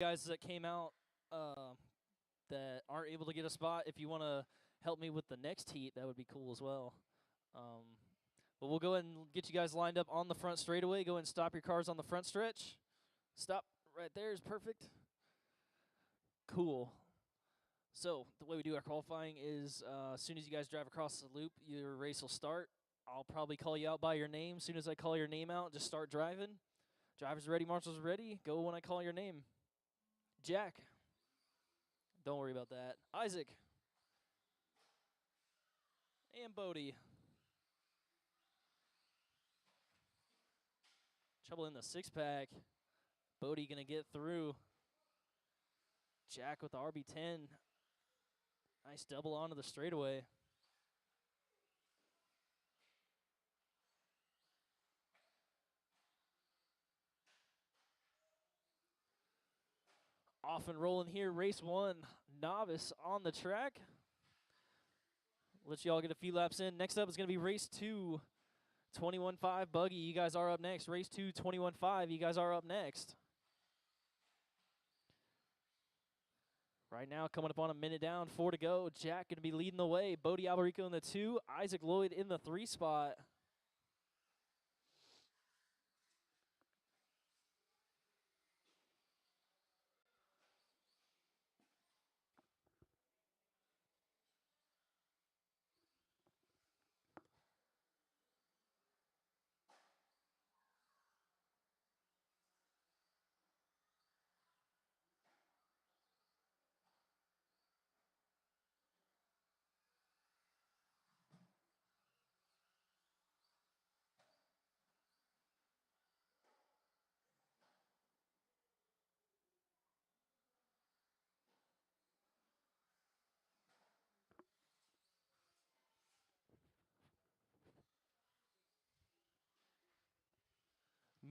Guys that came out that aren't able to get a spot, if you want to help me with the next heat, that would be cool as well. But we'll go ahead and get you guys lined up on the front straightaway. Go ahead and stop your cars on the front stretch. Stop right there is perfect. Cool. So the way we do our qualifying is as soon as you guys drive across the loop, your race will start. I'll probably call you out by your name. As soon as I call your name out, just start driving. Drivers ready, marshals ready. Go when I call your name. Jack. Don't worry about that. Isaac. And Bodie. Trouble in the six-pack. Bodie going to get through. Jack with the RB10. Nice double onto the straightaway. Off and rolling here. Race 1. Novice on the track. Let you all get a few laps in. Next up is going to be race 2. 21.5 Buggy. You guys are up next. Race 2, 21.5. You guys are up next. Right now, coming up on a minute down, 4 to go. Jack going to be leading the way. Bodie Alberico in the 2. Isaac Lloyd in the 3 spot.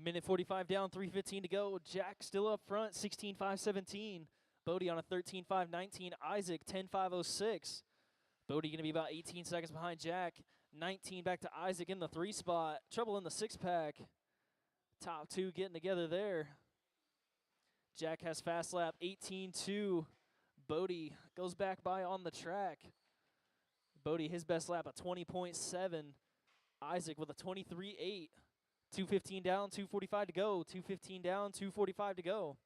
Minute 45 down, 3:15 to go. Jack still up front, 16.5.17. Bodie on a 13.5.19. Isaac, 10.5.06. Bodie going to be about 18 seconds behind Jack. 19 back to Isaac in the 3 spot. Trouble in the 6-pack. Top 2 getting together there. Jack has fast lap, 18.2. Bodie goes back by on the track. Bodie, his best lap, a 20.7. Isaac with a 23.8. 2:15 down, 2:45 to go. 2:15 down, 2:45 to go.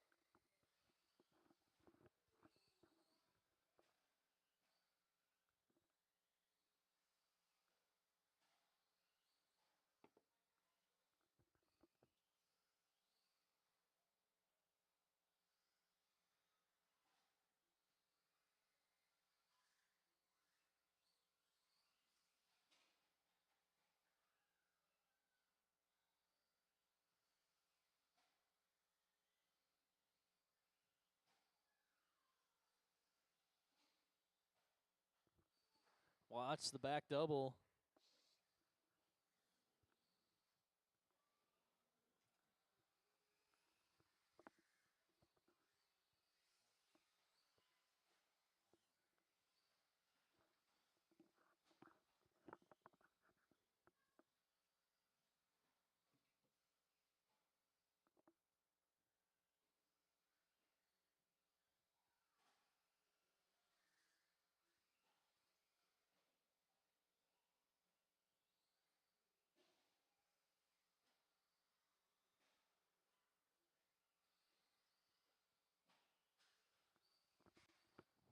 Watch the back double.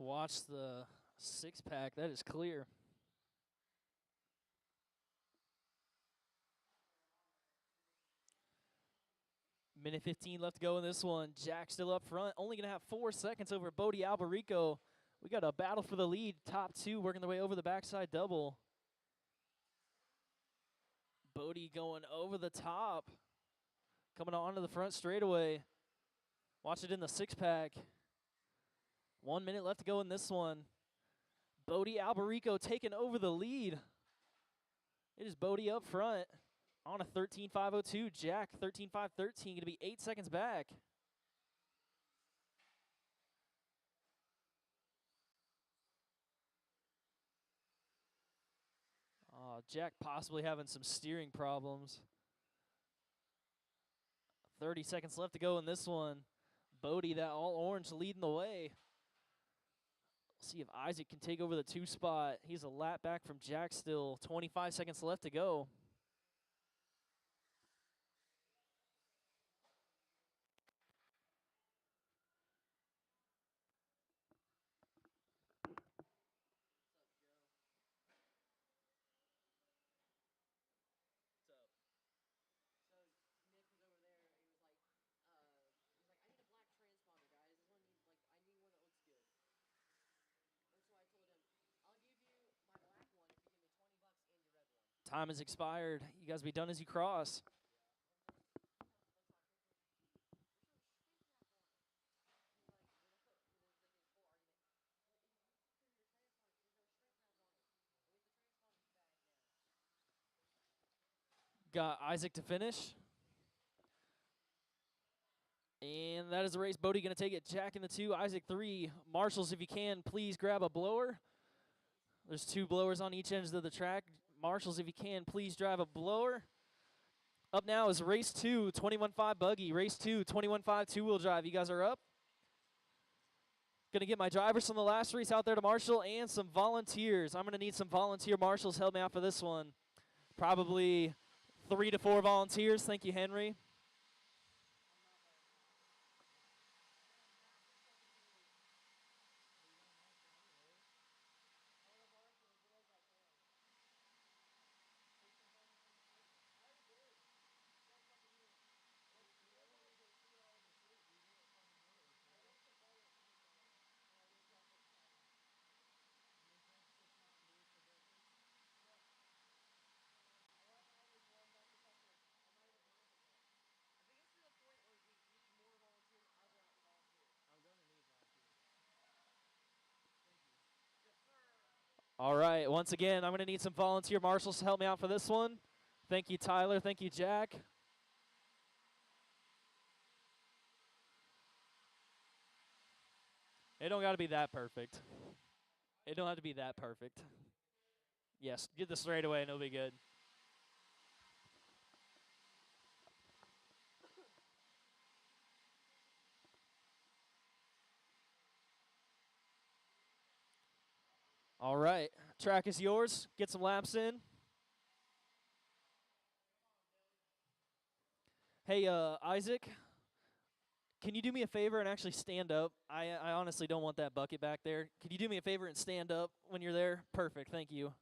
Watch the 6-pack. That is clear. Minute 15 left to go in this one. Jack still up front. Only going to have 4 seconds over Bodie Alberico. We got a battle for the lead. Top 2 working their way over the backside double. Bodie going over the top. Coming onto the front straightaway. Watch it in the 6-pack. 1 minute left to go in this one. Bodie Alberico taking over the lead. It is Bodie up front on a 13.5.02. Jack 13.5.13, going to be 8 seconds back. Jack possibly having some steering problems. 30 seconds left to go in this one. Bodie, that all orange, leading the way. See if Isaac can take over the 2 spot. He's a lap back from Jack still. 25 seconds left to go. Time has expired. You guys be done as you cross. Got Isaac to finish. And that is the race. Bodie going to take it. Jack in the 2, Isaac 3. Marshals, if you can, please grab a blower. There's 2 blowers on each end of the track. Marshals, if you can, please drive a blower. Up now is race 2, 21.5 buggy. Race 2, 21.5 two-wheel drive. You guys are up. Going to get my drivers from the last race out there to marshal and some volunteers. I'm going to need some volunteer marshals. Help me out for this one. Probably 3 to 4 volunteers. Thank you, Henry. All right, once again, I'm going to need some volunteer marshals to help me out for this one. Thank you, Tyler. Thank you, Jack. It don't got to be that perfect. It don't have to be that perfect. Yes, get the straightaway and it'll be good. All right, track is yours. Get some laps in. Hey, Isaac, can you do me a favor and actually stand up? I honestly don't want that bucket back there. Could you do me a favor and stand up when you're there? Perfect, thank you.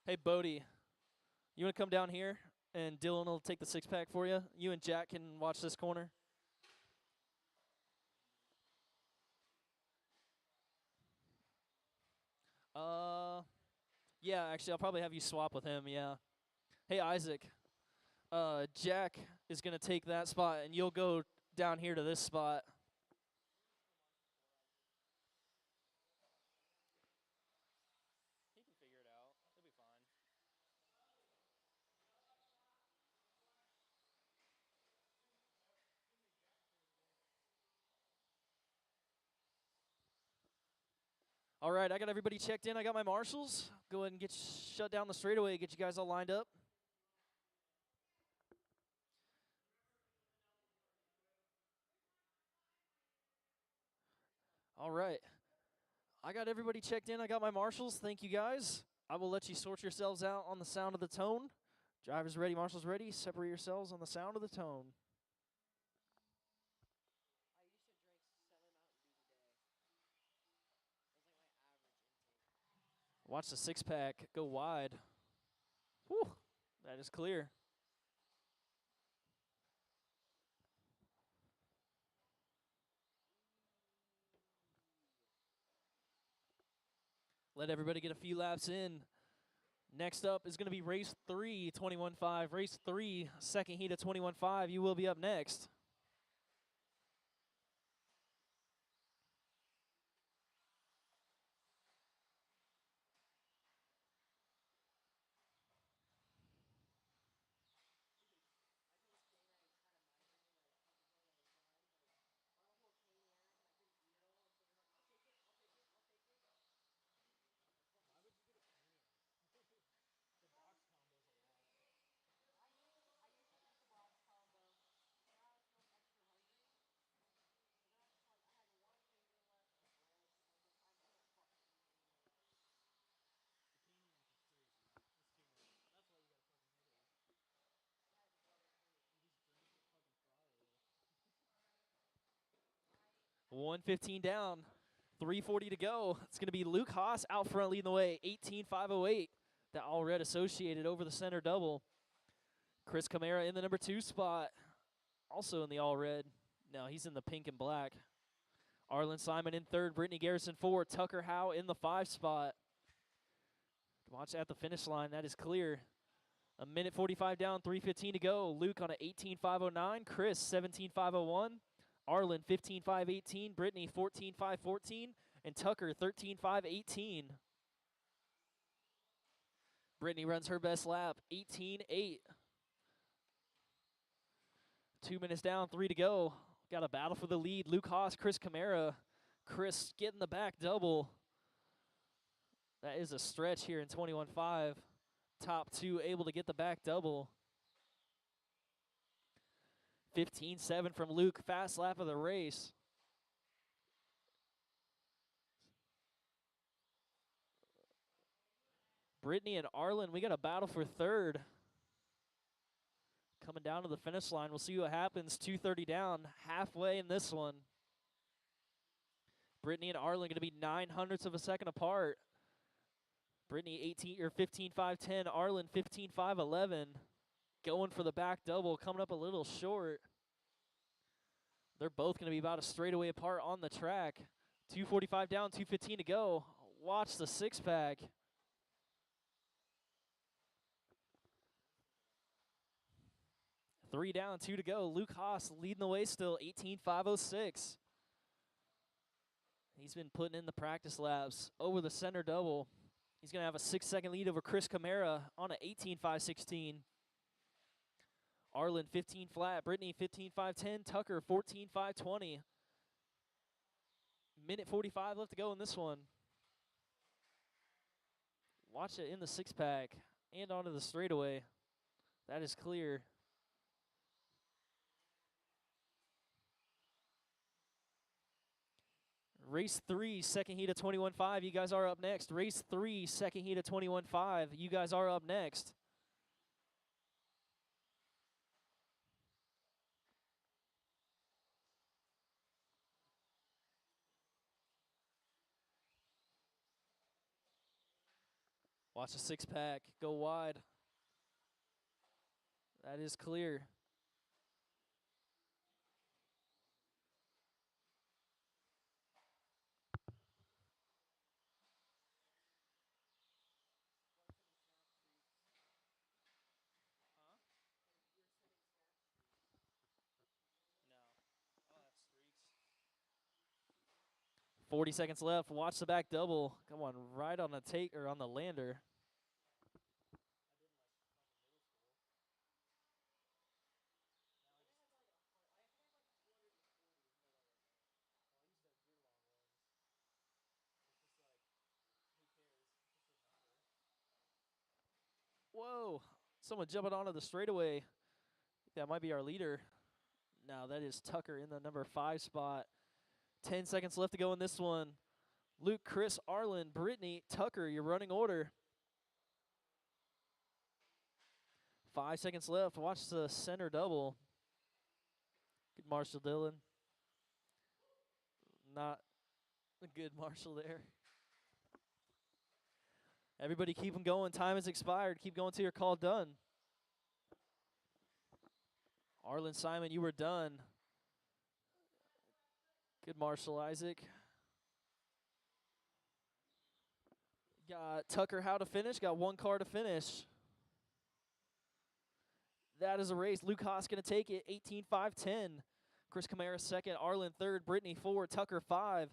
Hey, Bodie, you want to come down here and Dylan will take the 6-pack for you? You and Jack can watch this corner. Yeah, actually, I'll probably have you swap with him, yeah. Hey, Isaac, Jack is going to take that spot, and you'll go down here to this spot. He can figure it out. He'll be fine. All right, I got everybody checked in. I got my marshals. Go ahead and get shut down the straightaway, get you guys all lined up. All right. I got everybody checked in. I got my marshals. Thank you, guys. I will let you sort yourselves out on the sound of the tone. Drivers ready, marshals ready. Separate yourselves on the sound of the tone. Watch the 6-pack go wide. Whew, that is clear. Let everybody get a few laps in. Next up is going to be race 3, 21.5. Race 3, second heat of 21.5. You will be up next. 1:15 down, 3:40 to go. It's going to be Luke Haas out front leading the way, 18.508. That all red associated over the center double. Chris Camara in the number 2 spot, also in the all red. No, he's in the pink and black. Arlen Simon in 3rd, Brittany Garrison 4, Tucker Howe in the 5 spot. Watch at the finish line, that is clear. A minute 45 down, 3:15 to go. Luke on a 18.509, Chris 17.501, Arlen 15.518, Brittany 14.514, and Tucker 13.518. Brittany runs her best lap, 18.8. 2 minutes down, 3 to go. Got a battle for the lead. Luke Haas, Chris Camara. Chris getting the back double. That is a stretch here in 21.5. Top 2 able to get the back double. 15.7 from Luke, fast lap of the race. Brittany and Arlen, we got a battle for 3rd. Coming down to the finish line, we'll see what happens. 2:30 down, halfway in this one. Brittany and Arlen going to be 900ths of a second apart. Brittany 15.510, Arlen 15.511. Going for the back double, coming up a little short. They're both going to be about a straightaway apart on the track. 2:45 down, 2:15 to go. Watch the 6-pack. 3 down, 2 to go. Luke Haas leading the way still, 18.506. He's been putting in the practice laps over the center double. He's going to have a 6-second lead over Chris Camara on an 18.516. Arlen 15 flat, Brittany 15.510, Tucker 14.520. Minute 45 left to go in this one. Watch it in the 6-pack and onto the straightaway. That is clear. Race 3, second heat of 21.5. You guys are up next. Race 3, second heat of 21.5. You guys are up next. Watch the 6-pack go wide. That is clear. No. Oh, that's streaks. 40 seconds left. Watch the back double. Come on, right on the take or on the lander. Whoa, someone jumping onto the straightaway. That might be our leader. No, that is Tucker in the number 5 spot. 10 seconds left to go in this one. Luke, Chris, Arlen, Brittany, Tucker, your running order. 5 seconds left. Watch the center double. Good Marshall Dillon. Not a good Marshall there. Everybody keep them going. Time has expired. Keep going till you're called done. Arlen Simon, you were done. Good Marshall Isaac. Got Tucker Howe to finish. Got 1 car to finish. That is a race. Luke Haas going to take it. 18.510. Chris Camara 2nd. Arlen 3rd. Brittany 4. Tucker 5.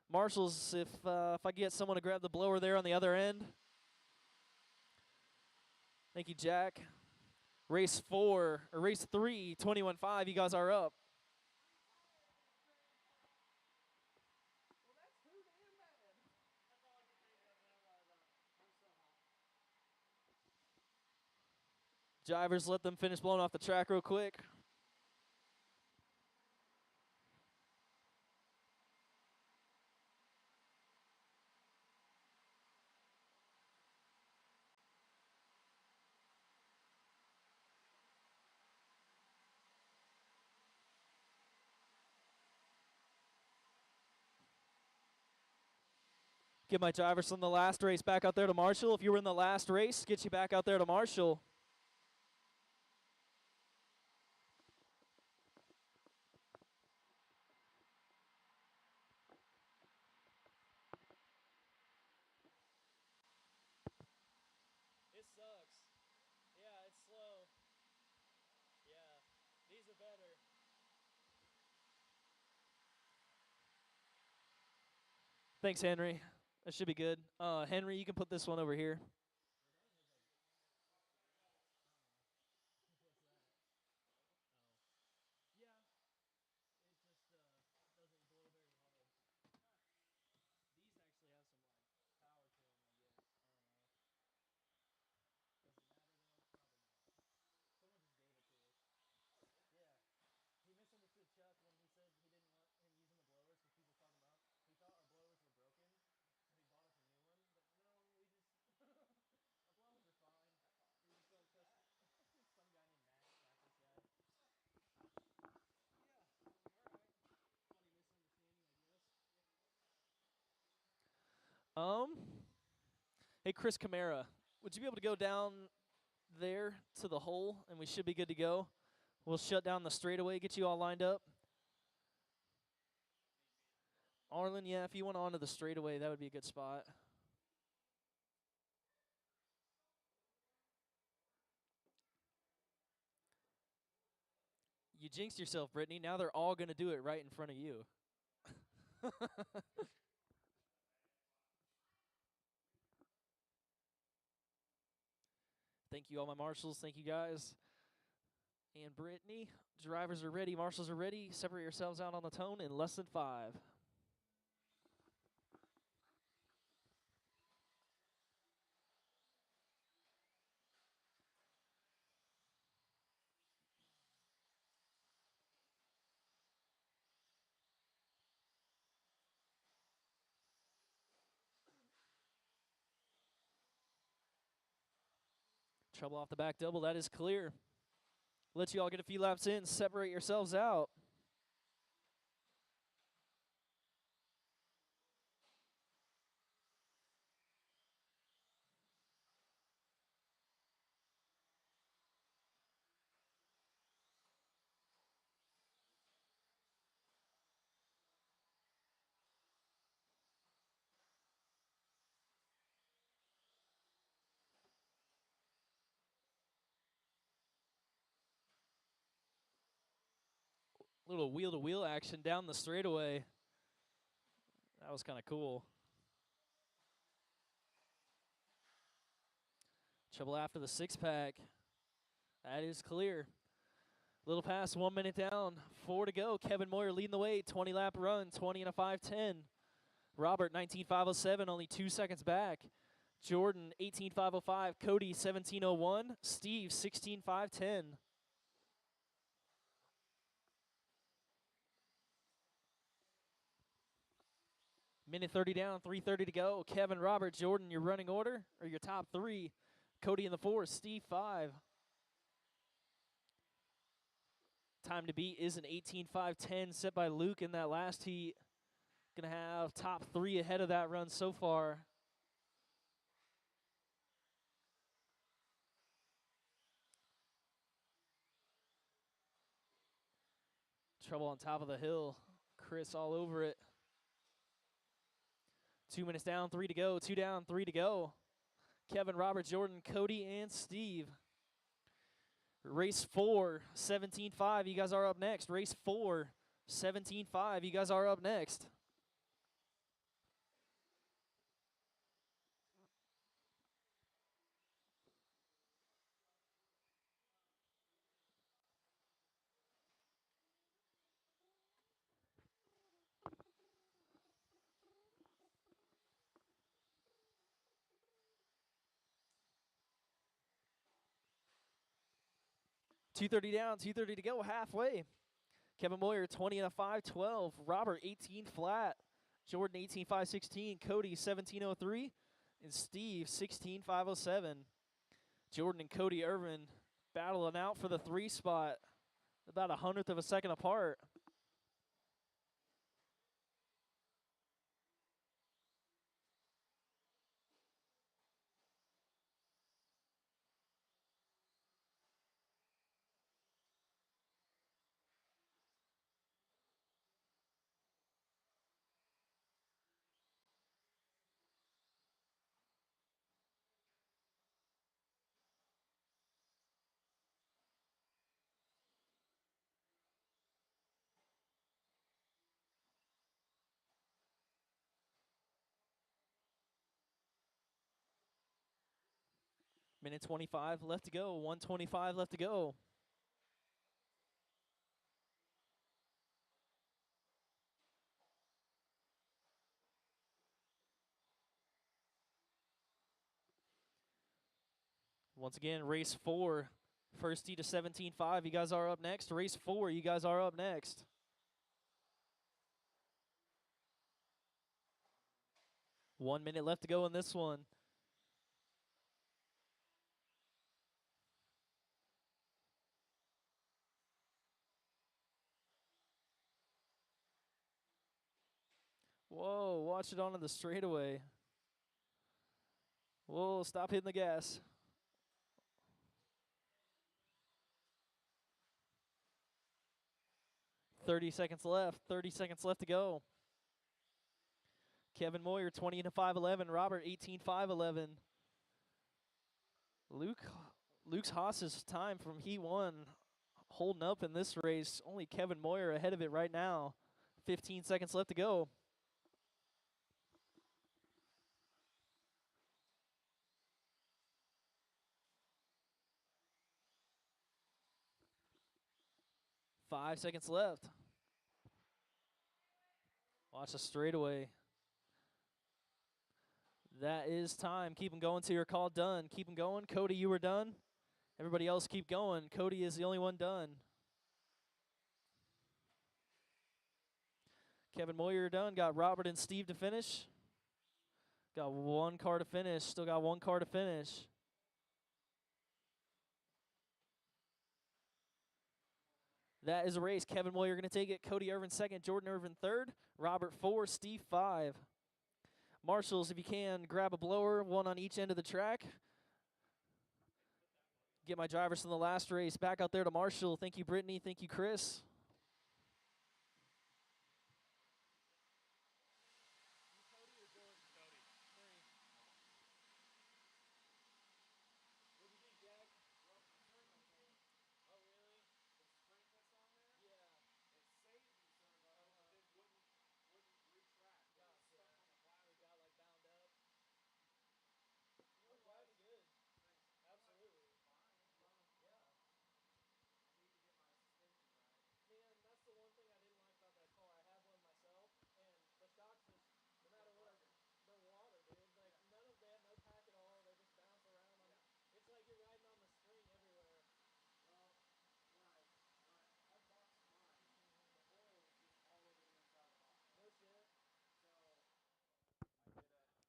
Marshall's, if I get someone to grab the blower there on the other end. Thank you, Jack. Race 3, 21.5. You guys are up. Drivers, let them finish blowing off the track real quick. Get my drivers from the last race back out there to Marshall. If you were in the last race, get you back out there to Marshall. It sucks. Yeah, it's slow. Yeah, these are better. Thanks, Henry. That should be good. Henry, you can put this one over here. Yeah, it just doesn't blow very hard. These actually have some like power to them, I guess. I don't know. Does it matter though? Probably not. Someone just gave it to us. Yeah. He misunderstood Chuck when he said he didn't want him using the blowers because people called him up. He thought our blowers were broken, so he bought us a new one. But no, we just our blowers are fine. We just don't trust some guy named Matt, this guy. Yeah. All right. Funny misunderstanding, I guess. Hey, Chris Camara, would you be able to go down there to the hole, and we should be good to go? We'll shut down the straightaway, get you all lined up. Arlen, yeah, if you went onto the straightaway, that would be a good spot. You jinxed yourself, Brittany. Now they're all going to do it right in front of you. Thank you, all my marshals. Thank you, guys. And Brittany, drivers are ready. Marshals are ready. Separate yourselves out on the tone in less than 5. Trouble off the back double. That is clear. Let you all get a few laps in. Separate yourselves out. Little wheel-to-wheel action down the straightaway. That was kind of cool. Trouble after the 6-pack. That is clear. Little past 1 minute down. 4 to go. Kevin Moyer leading the way. 20-lap run. 20 and a 5:10. Robert, 19.507, only 2 seconds back. Jordan, 18.505. Cody, 17.01. Steve, 16.510. Minute 30 down, 3:30 to go. Kevin, Robert, Jordan, your running order, or your top 3. Cody in the 4, Steve 5. Time to beat is an 18.510 set by Luke in that last heat. Going to have top 3 ahead of that run so far. Trouble on top of the hill. Chris all over it. 2 minutes down, 3 to go. 2 down, 3 to go. Kevin, Robert, Jordan, Cody, and Steve. Race 4, 17.5. You guys are up next. Race 4, 17.5. You guys are up next. .230 down, 2:30 to go, halfway. Kevin Moyer, 20 and a 5:12. Robert, 18 flat. Jordan, 18.516. Cody, 17.03. And Steve, 16.507. Jordan and Cody Irvin battling out for the 3 spot. About 100th of a second apart. Minute 25 left to go. 1:25 left to go. Once again, race 4. First tee to 17.5. You guys are up next. Race 4. You guys are up next. One minute left to go in this one. Whoa, watch it onto the straightaway. Whoa, stop hitting the gas. .30 seconds left. 30 seconds left to go. Kevin Moyer, 20 to 5.11. Robert, 18.5.11. Luke's Haas's time from Heat 1 holding up in this race. Only Kevin Moyer ahead of it right now. 15 seconds left to go. Five seconds left. Watch the straightaway. That is time. Keep them going till you're called done. Keep them going. Cody, you were done. Everybody else keep going. Cody is the only one done. Kevin Moyer done. Got Robert and Steve to finish. Got one car to finish. Still got one car to finish. That is a race. Kevin Moyer going to take it. Cody Irvin second. Jordan Irvin third. Robert 4. Steve 5. Marshals, if you can, grab a blower, one on each end of the track. Get my drivers from the last race back out there to Marshall. Thank you, Brittany. Thank you, Chris.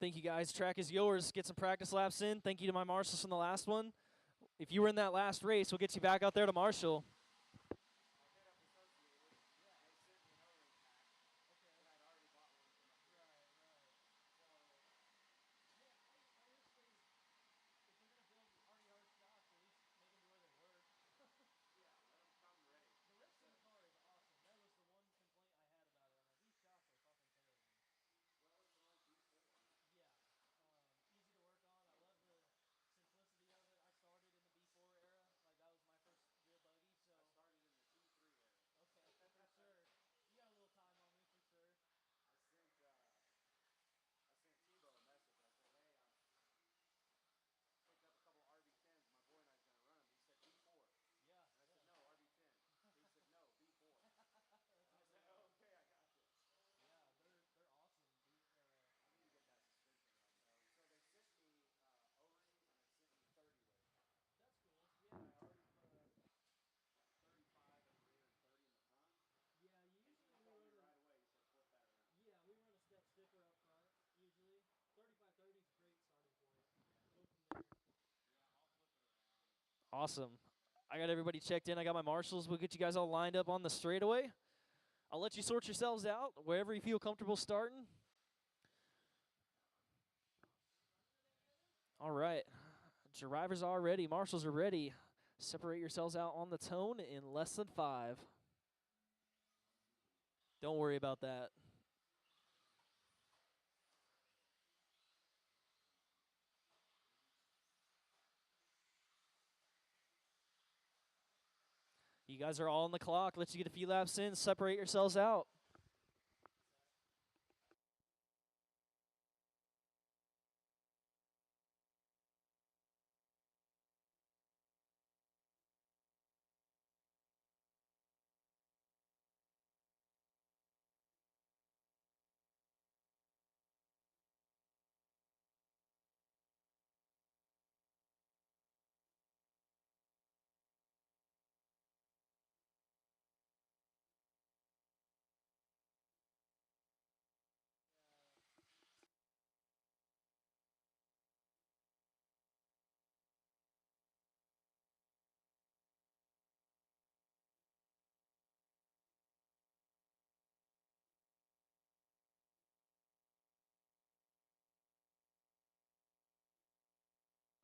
Thank you, guys. Track is yours. Get some practice laps in. Thank you to my marshals from the last one. If you were in that last race, we'll get you back out there to Marshall. Awesome. I got everybody checked in. I got my marshals. We'll get you guys all lined up on the straightaway. I'll let you sort yourselves out wherever you feel comfortable starting. All right. Drivers are ready. Marshals are ready. Separate yourselves out on the tone in less than 5. Don't worry about that. You guys are all on the clock. Let you get a few laps in. Separate yourselves out.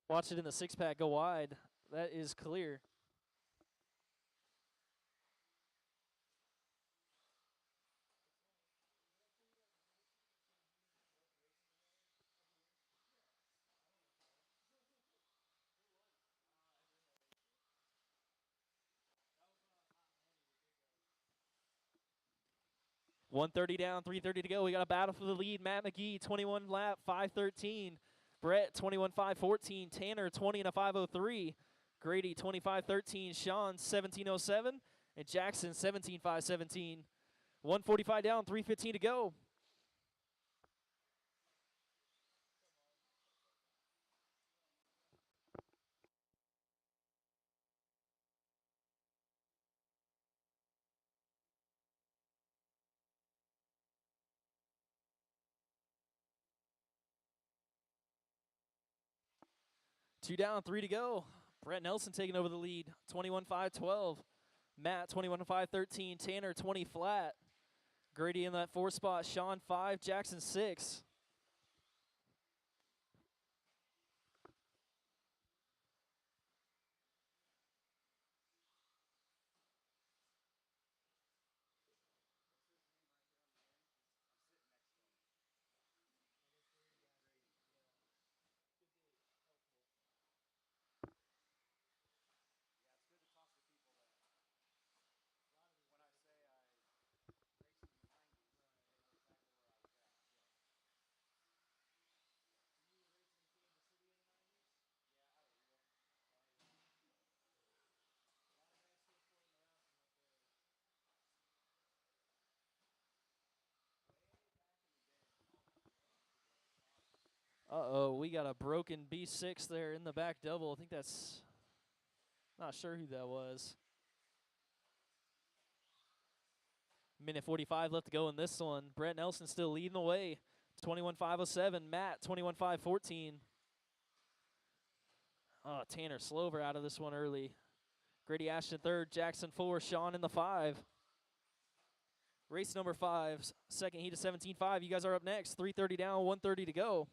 Watch it in the six-pack go wide. That is clear. .130 down, 3:30 to go. We got a battle for the lead. Matt McGee, 21 lap, 5:13. Brett, 21 5:14. Tanner, 20 and a 5:03. Grady, 25 13. Sean, 17:07. And Jackson, 17 5:17. 145 down, 3:15 to go. Two down, three to go. Brett Nelson taking over the lead. 21 5:12. Matt, 21 5:13. Tanner, 20 flat. Grady in that fourth spot. Sean, 5. Jackson, 6. Uh-oh, we got a broken B6 there in the back double. I think that's, not sure who that was. Minute 45 left to go in this one. Brett Nelson still leading the way. 21 5:07. Matt, 21 5:14. Oh, Tanner Slover out of this one early. Grady Ashton third, Jackson 4, Sean in the 5. Race number 5, second heat of 17.5. You guys are up next. 3:30 down, 1:30 to go.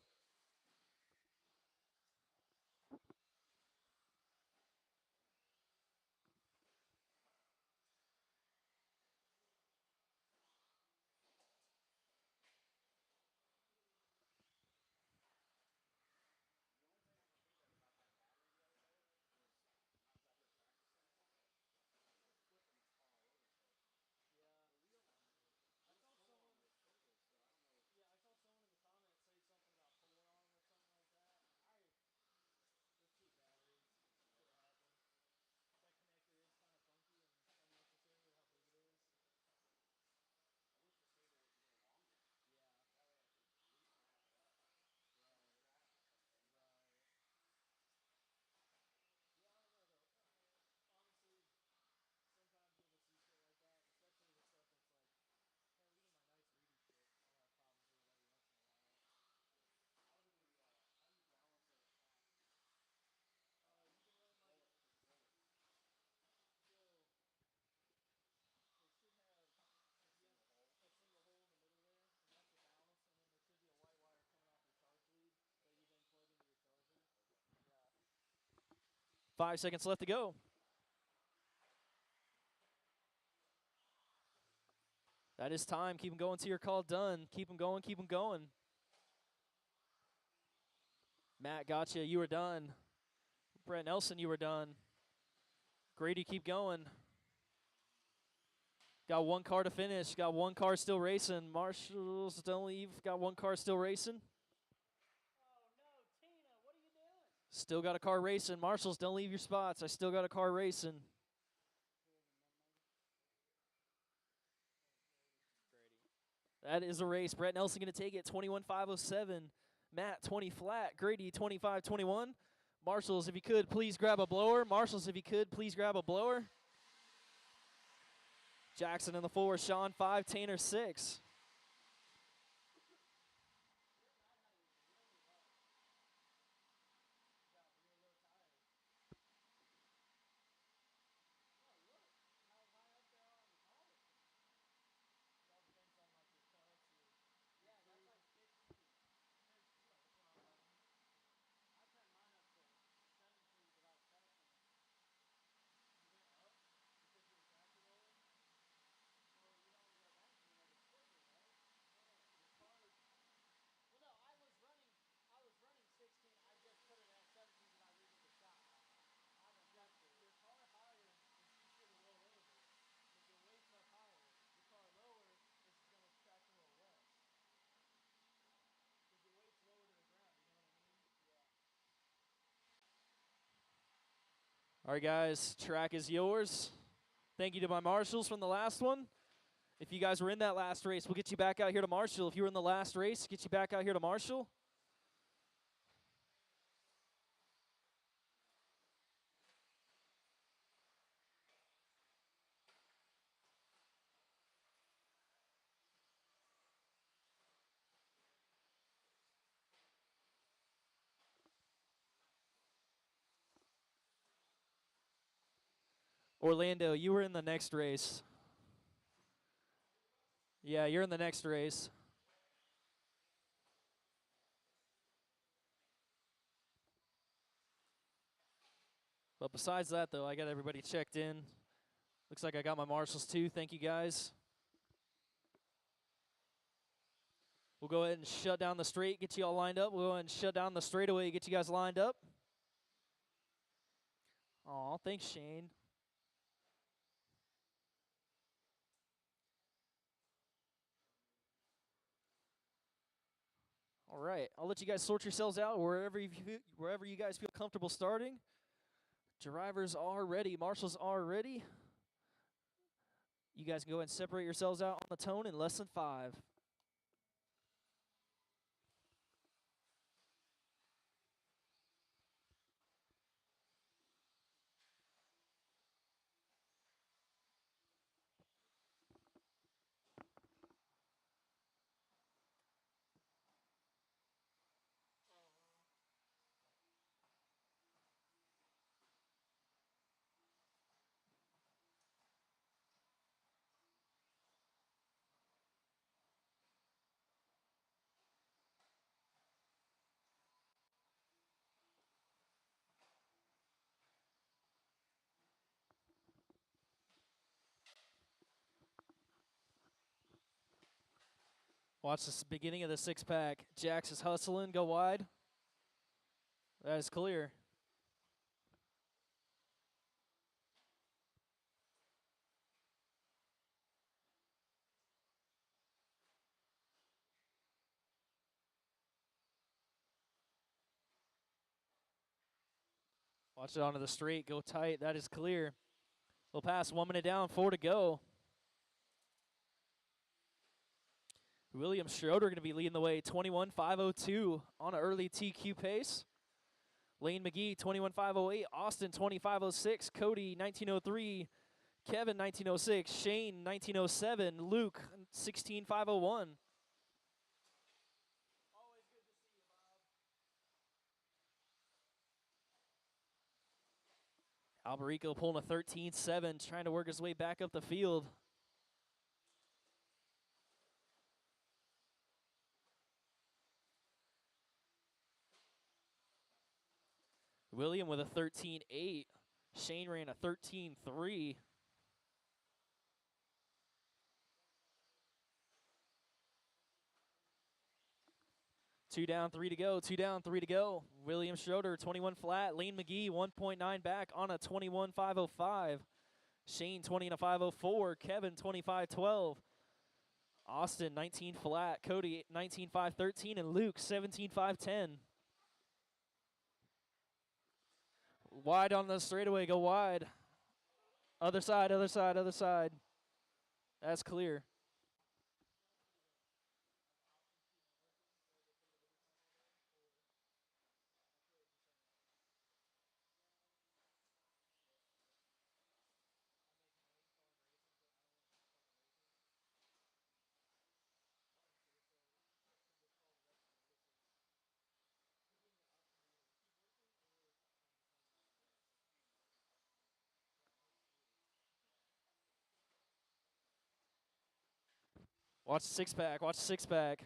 Five seconds left to go. That is time. Keep them going till you're called done. Keep them going, keep them going. Matt, gotcha. You were done. Brett Nelson, you were done. Grady, keep going. Got one car to finish. Got one car still racing. Marshall's don't leave. Got one car still racing. Still got a car racing. Marshall's, don't leave your spots. I still got a car racing. That is a race. Brett Nelson going to take it. 21 5:07. Matt, 20 flat. Grady, 25 21. Marshall's, if you could, please grab a blower. Marshall's, if you could, please grab a blower. Jackson in the 4. Sean, 5. Tanner, 6. All right, guys, track is yours. Thank you to my marshals from the last one. If you guys were in that last race, we'll get you back out here to Marshall. If you were in the last race, get you back out here to Marshall. Orlando, you were in the next race. Yeah, you're in the next race. But besides that, though, I got everybody checked in. Looks like I got my marshals, too. Thank you, guys. We'll go ahead and shut down the straight, get you all lined up. We'll go ahead and shut down the straightaway, get you guys lined up. Aw, thanks, Shane. All right, I'll let you guys sort yourselves out wherever you guys feel comfortable starting. Drivers are ready. Marshals are ready. You guys can go ahead and separate yourselves out on the tone in less than 5. Watch this beginning of the 6-pack. Jax is hustling. Go wide. That is clear. Watch it onto the straight. Go tight. That is clear. We'll pass. 1 minute down. 4 to go. William Schroeder going to be leading the way. 21.502 on an early TQ pace. Lane McGee, 21.508. Austin, 25.06. Cody, 19.03. Kevin, 19.06. Shane, 19.07. Luke, 16.501. Alberico pulling a 13.7, trying to work his way back up the field. William with a 13.8. Shane ran a 13.3. Two down, 3 to go. 2 down, 3 to go. William Schroeder, 21 flat. Lane McGee, 1.9 back on a 21.505. Shane, 20.504. Kevin, 25.12. Austin, 19 flat. Cody, 19.513. And Luke, 17.510. Wide on the straightaway. Go wide. Other side, other side, other side. That's clear. Watch the 6-pack. Watch the 6-pack.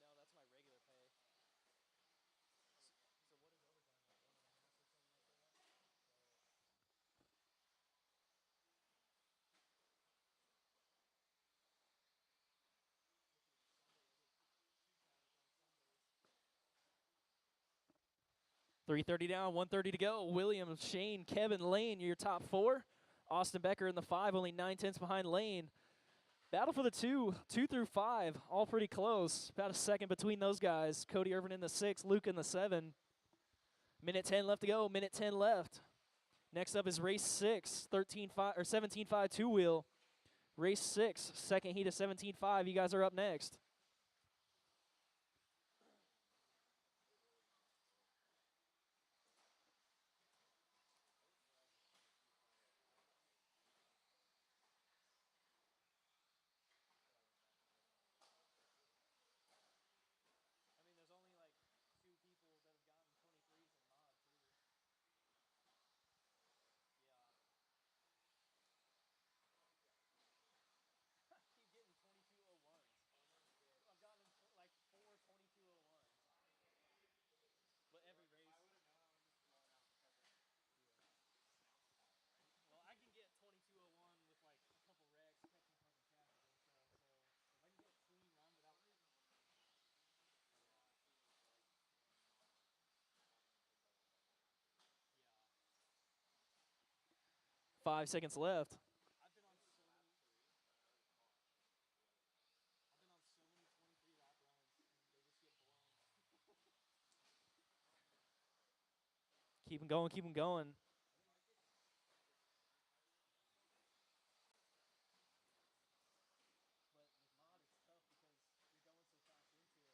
No, that's my regular pay. So what is overtime? Like 1.5 or something like that? $3:30 down, 1:30 to go. William, Shane, Kevin, Lane, your top 4. Austin Becker in the 5, only 9/10 behind Lane. Battle for the 2 through 5, all pretty close. About a second between those guys. Cody Irvin in the 6, Luke in the 7. Minute 10 left to go, minute 10 left. Next up is race 6, 13.5 or 17.5 two-wheel. Race 6, second heat of 17.5. You guys are up next. I mean, there's only like 2 people that have gotten 23s in mod, too. Yeah. I keep getting 2201s. I've gotten like 4 2201s. But every race. Well, I can get 2201 with like a couple wrecks, catching fucking traffic and stuff. So if I can get a clean run without. 5 seconds left. I've been on so many 23 lap runs and they just get blown. Keep them going, keep them going. But with mod, it's tough because you're going so fast into it. It's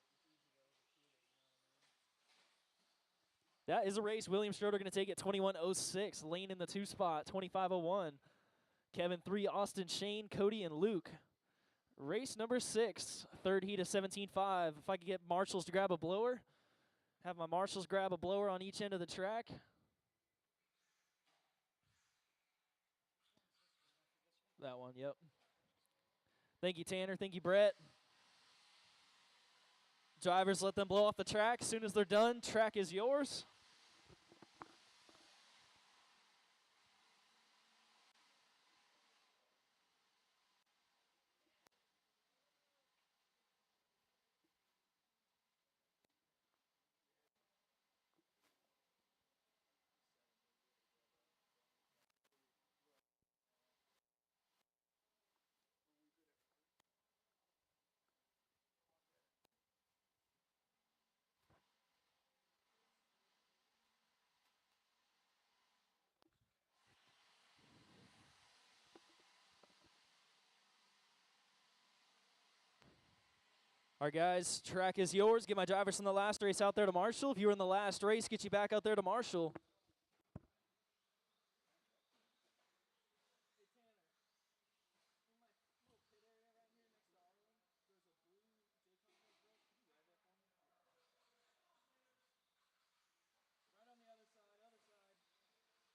easy to overshoot it, you know what I mean? That is a race. William Schroeder going to take it 21.06. Lane in the 2 spot, 25.01. Kevin 3, Austin, Shane, Cody, and Luke. Race number 6, third heat of 17.5. If I could get marshals to grab a blower, have my marshals grab a blower on each end of the track. That one, yep. Thank you, Tanner. Thank you, Brett. Drivers, let them blow off the track. As soon as they're done, track is yours. All right, guys, track is yours. Get my drivers from the last race out there to Marshall. If you were in the last race, get you back out there to Marshall. Right on the other side, other side. You're the man. Yeah.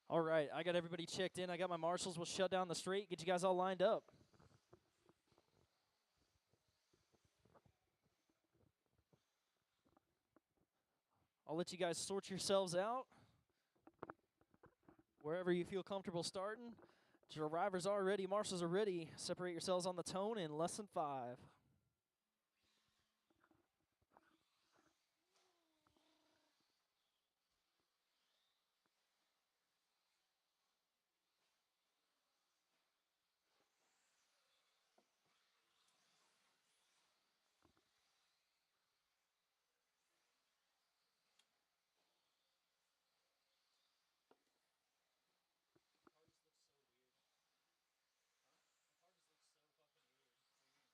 All right, I got everybody checked in. I got my marshals. We'll shut down the straight, get you guys all lined up. I'll let you guys sort yourselves out wherever you feel comfortable starting. Drivers are ready, marshals are ready. Separate yourselves on the tone in less than 5. The car just looks so weird. Huh? The car just looks so fucking weird.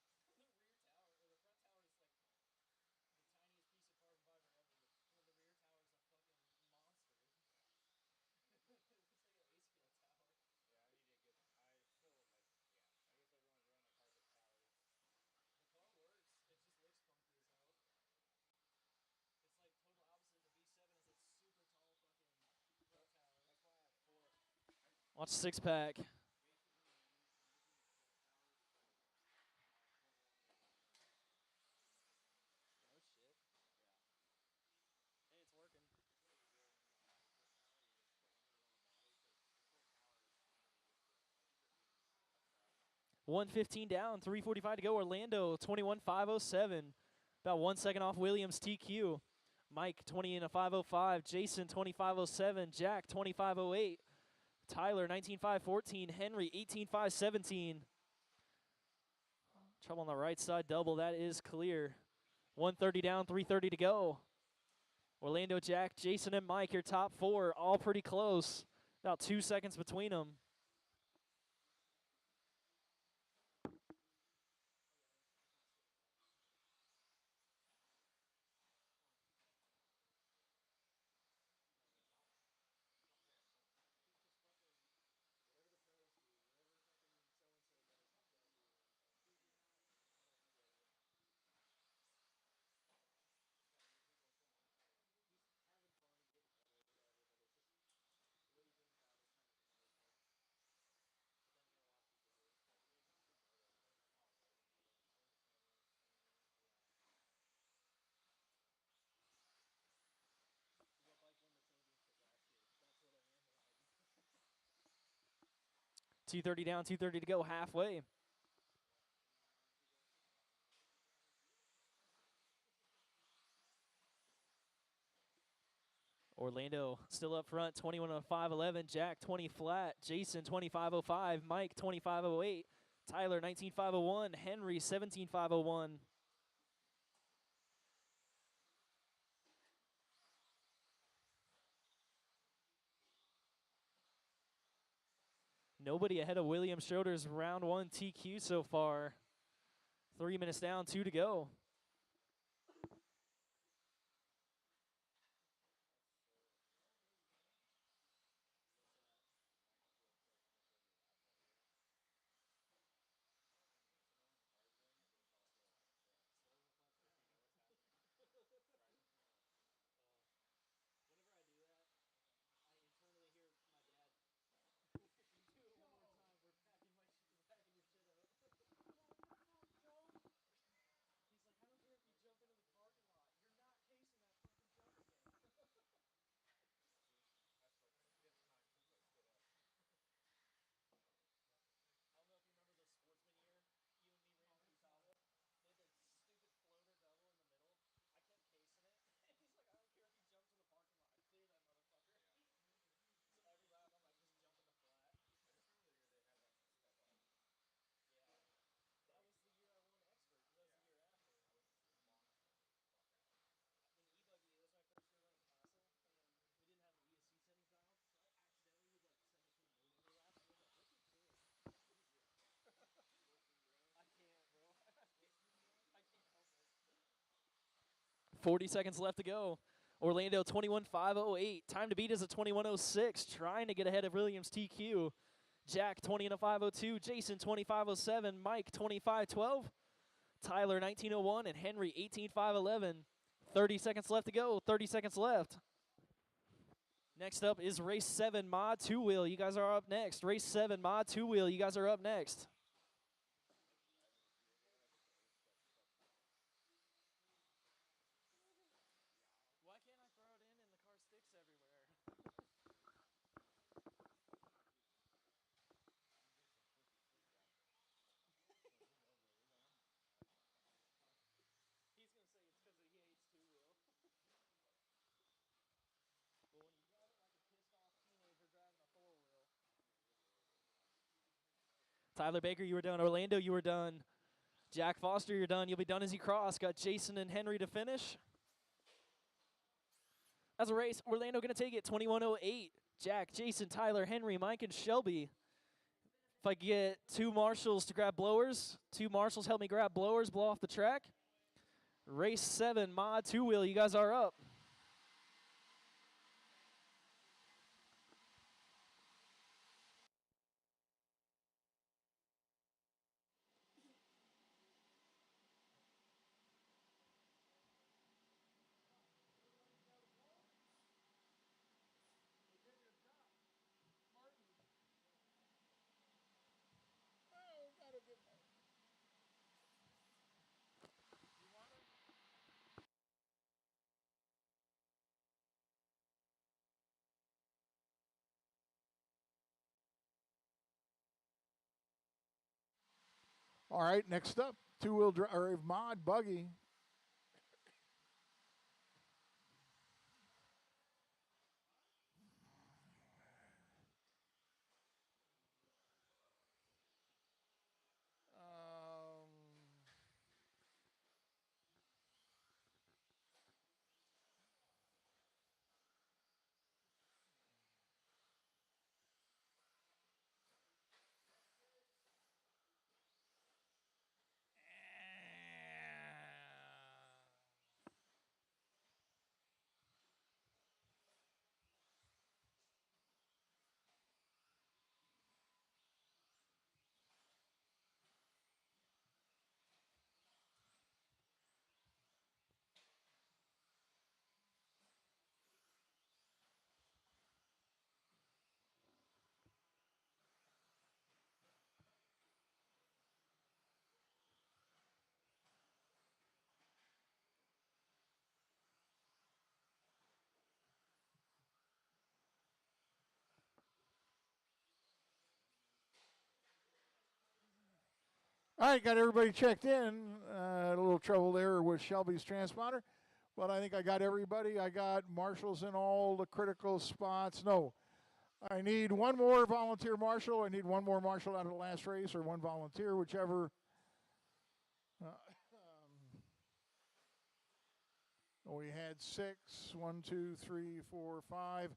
Watch six pack. Hey, it's working. 1:15 down, 3:45 to go. Orlando 21,507. About 1 second off Williams TQ. Mike 20 in a 5:05. Jason 25:07. Jack 25:08. Tyler 19,514. Henry 18,517. Trouble on the right side double. That is clear. 1:30 down, 3:30 to go. Orlando, Jack, Jason, and Mike, your top four, all pretty close. About 2 seconds between them. $230 down, 2:30 to go, halfway. Orlando still up front, 21:05.11. Jack 20 flat. Jason 25:05. Mike 25:08. Tyler 19:501. Henry 17:501. Nobody ahead of William Schroeder's round one TQ so far. 3 minutes down, 2 to go. I 40 seconds left to go. Orlando 21:508. Time to beat is a 21:06. Trying to get ahead of Williams TQ. Jack 20 in a 5:02. Jason 25:07. Mike 25:12. Tyler 19:01 and Henry 18:511. 30 seconds left to go. 30 seconds left. Next up is race 7 Mod 2 Wheel. You guys are up next. Race 7 Mod 2 Wheel. You guys are up next. Why can't I throw it in and the car sticks everywhere? He's going to say it's because he hates 2 wheel. But when you drive it like a pissed off teenager driving a 4 wheel. Tyler Baker, you were done. Orlando, you were done. Jack Foster, you're done. You'll be done as you cross. Got Jason and Henry to finish. As a race, Orlando going to take it 21:08. Jack, Jason, Tyler, Henry, Mike, and Shelby. If I get 2 marshals to grab blowers, 2 marshals help me grab blowers, blow off the track. Race 7, Mod 2 Wheel, you guys are up. All right, next up, two-wheel drive mod buggy. All right, got everybody checked in. A little trouble there with Shelby's transponder, but I think I got everybody. I got marshals in all the critical spots. No, I need one more volunteer marshal. I need one more marshal out of the last race, or one volunteer, whichever. We had 6. 1, 2, 3, 4, 5.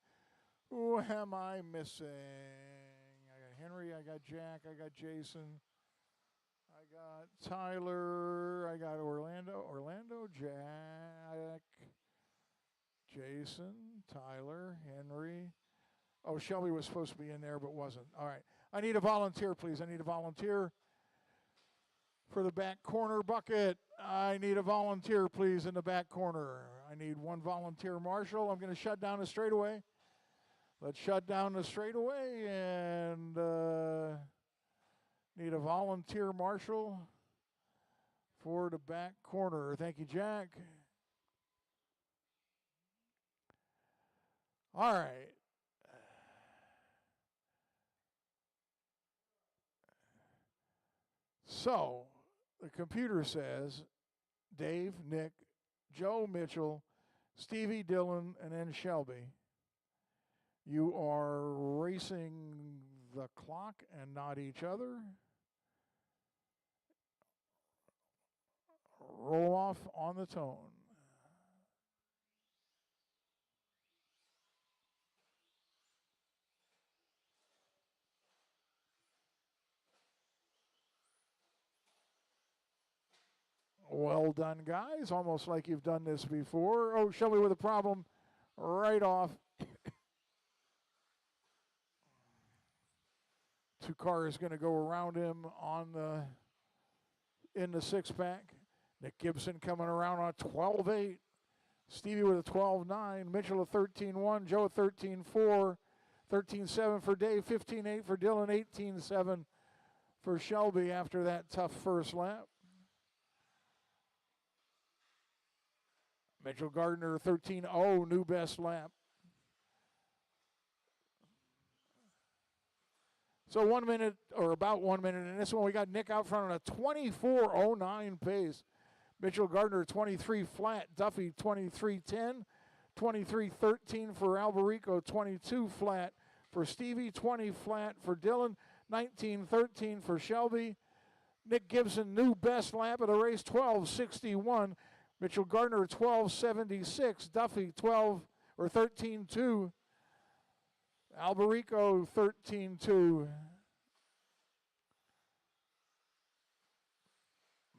Who am I missing? I got Henry, I got Jack, I got Jason. I got Tyler, I got Orlando, Jack, Jason, Tyler, Henry. Oh, Shelby was supposed to be in there but wasn't. All right. I need a volunteer, please. I need a volunteer for the back corner bucket. I need a volunteer, please, in the back corner. I need one volunteer marshal. I'm going to shut down the straightaway. Let's shut down the straightaway and need a volunteer marshal for the back corner. Thank you, Jack. All right. So the computer says Dave, Nick, Joe, Mitchell, Stevie, Dylan, and then Shelby. You are racing the clock and not each other. Roll off on the tone. Well done, guys. Almost like you've done this before. Oh, Shelby with a problem right off. 2 cars going to go around him in the 6-pack. Nick Gibson coming around on a 12.8. Stevie with a 12.9. Mitchell a 13.1. Joe a 13.4. 13.7 for Dave. 15.8 for Dylan. 18.7 for Shelby after that tough first lap. Mitchell Gardner 13.0, new best lap. So 1 minute, or about 1 minute in this one, we got Nick out front on a 24.09 pace. Mitchell Gardner 23 flat, Duffy 23.10, 23.13 for Alberico, 22 flat for Stevie, 20 flat for Dylan, 19.13 for Shelby. Nick Gibson, new best lap of the race, 12.61. Mitchell Gardner 12.76, Duffy 13.2. Alberico 13.2.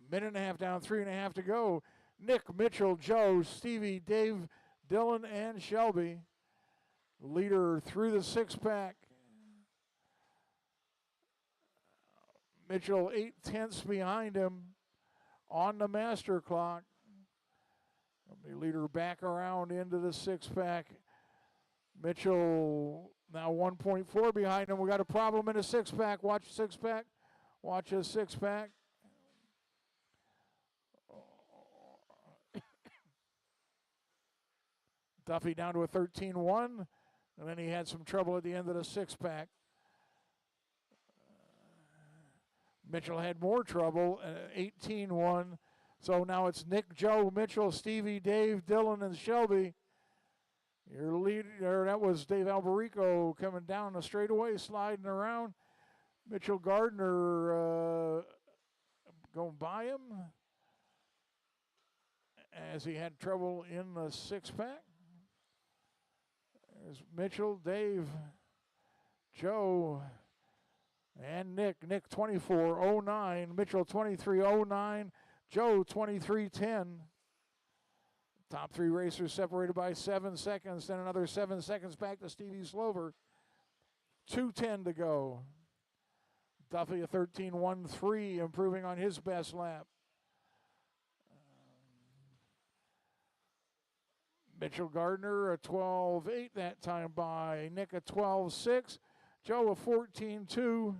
Minute and a half down, 3.5 to go. Nick, Mitchell, Joe, Stevie, Dave, Dylan, and Shelby. Leader through the 6-pack. Mitchell 8/10 behind him on the master clock. The leader back around into the 6-pack. Mitchell now 1.4 behind him. We got a problem in a 6-pack. Watch a 6-pack. Watch a 6-pack. Duffy down to a 13.1. And then he had some trouble at the end of the 6-pack. Mitchell had more trouble, 18-1. So now it's Nick, Joe, Mitchell, Stevie, Dave, Dylan, and Shelby. Your leader, that was Dave Alberico coming down the straightaway, sliding around. Mitchell Gardner going by him as he had trouble in the six-pack. There's Mitchell, Dave, Joe, and Nick. Nick 24.09, Mitchell 23.09, Joe 23.10. Top three racers separated by 7 seconds, then another 7 seconds back to Stevie Slover. 2:10 to go. Duffy a 13.13, improving on his best lap. Mitchell Gardner a 12.8 that time by. Nick a 12.6. Joe a 14.2.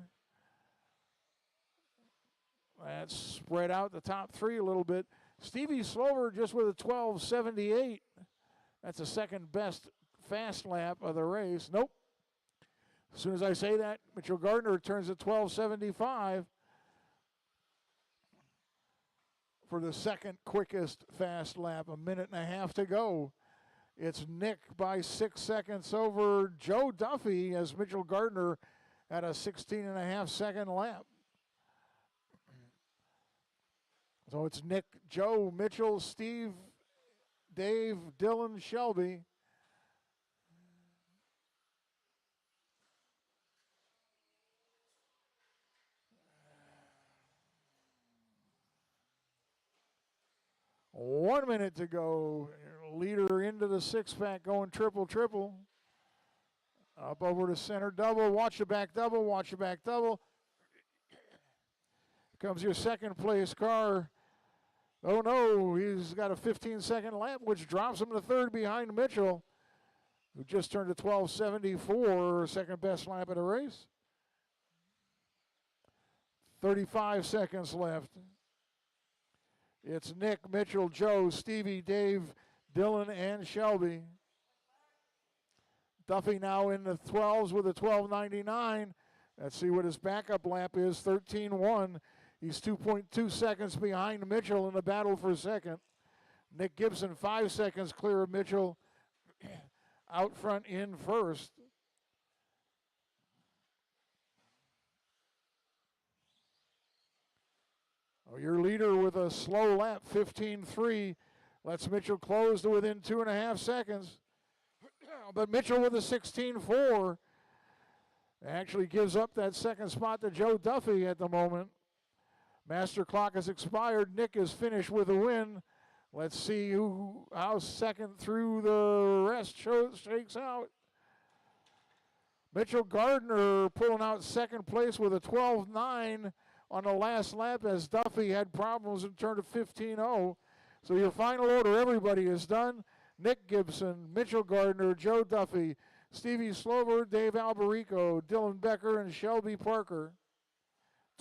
That's spread out the top three a little bit. Stevie Slover just with a 12.78. That's the second best fast lap of the race. Nope. As soon as I say that, Mitchell Gardner turns at 12.75 for the second quickest fast lap. A minute and a half to go. It's Nick by 6 seconds over Joe Duffy as Mitchell Gardner at a 16.5-second lap. So it's Nick, Joe, Mitchell, Steve, Dave, Dylan, Shelby. One minute to go. Leader into the six-pack going triple. Up over to center double. Watch the back double. Watch the back double. Comes your second place car. Oh no, he's got a 15-second lap, which drops him to third behind Mitchell, who just turned to 12.74, second best lap of the race. 35 seconds left. It's Nick, Mitchell, Joe, Stevie, Dave, Dylan, and Shelby. Duffy now in the 12s with a 12.99. Let's see what his backup lap is, 13.1. He's 2.2 seconds behind Mitchell in the battle for second. Nick Gibson 5 seconds clear of Mitchell out front in first. Oh, your leader with a slow lap, 15.3. Lets Mitchell close to within 2.5 seconds. But Mitchell with a 16.4 actually gives up that second spot to Joe Duffy at the moment. Master clock has expired. Nick is finished with a win. Let's see how second through the rest shakes out. Mitchell Gardner pulling out second place with a 12.9 on the last lap as Duffy had problems and turned to 15.0. So your final order, everybody is done. Nick Gibson, Mitchell Gardner, Joe Duffy, Stevie Slover, Dave Alberico, Dylan Becker, and Shelby Parker.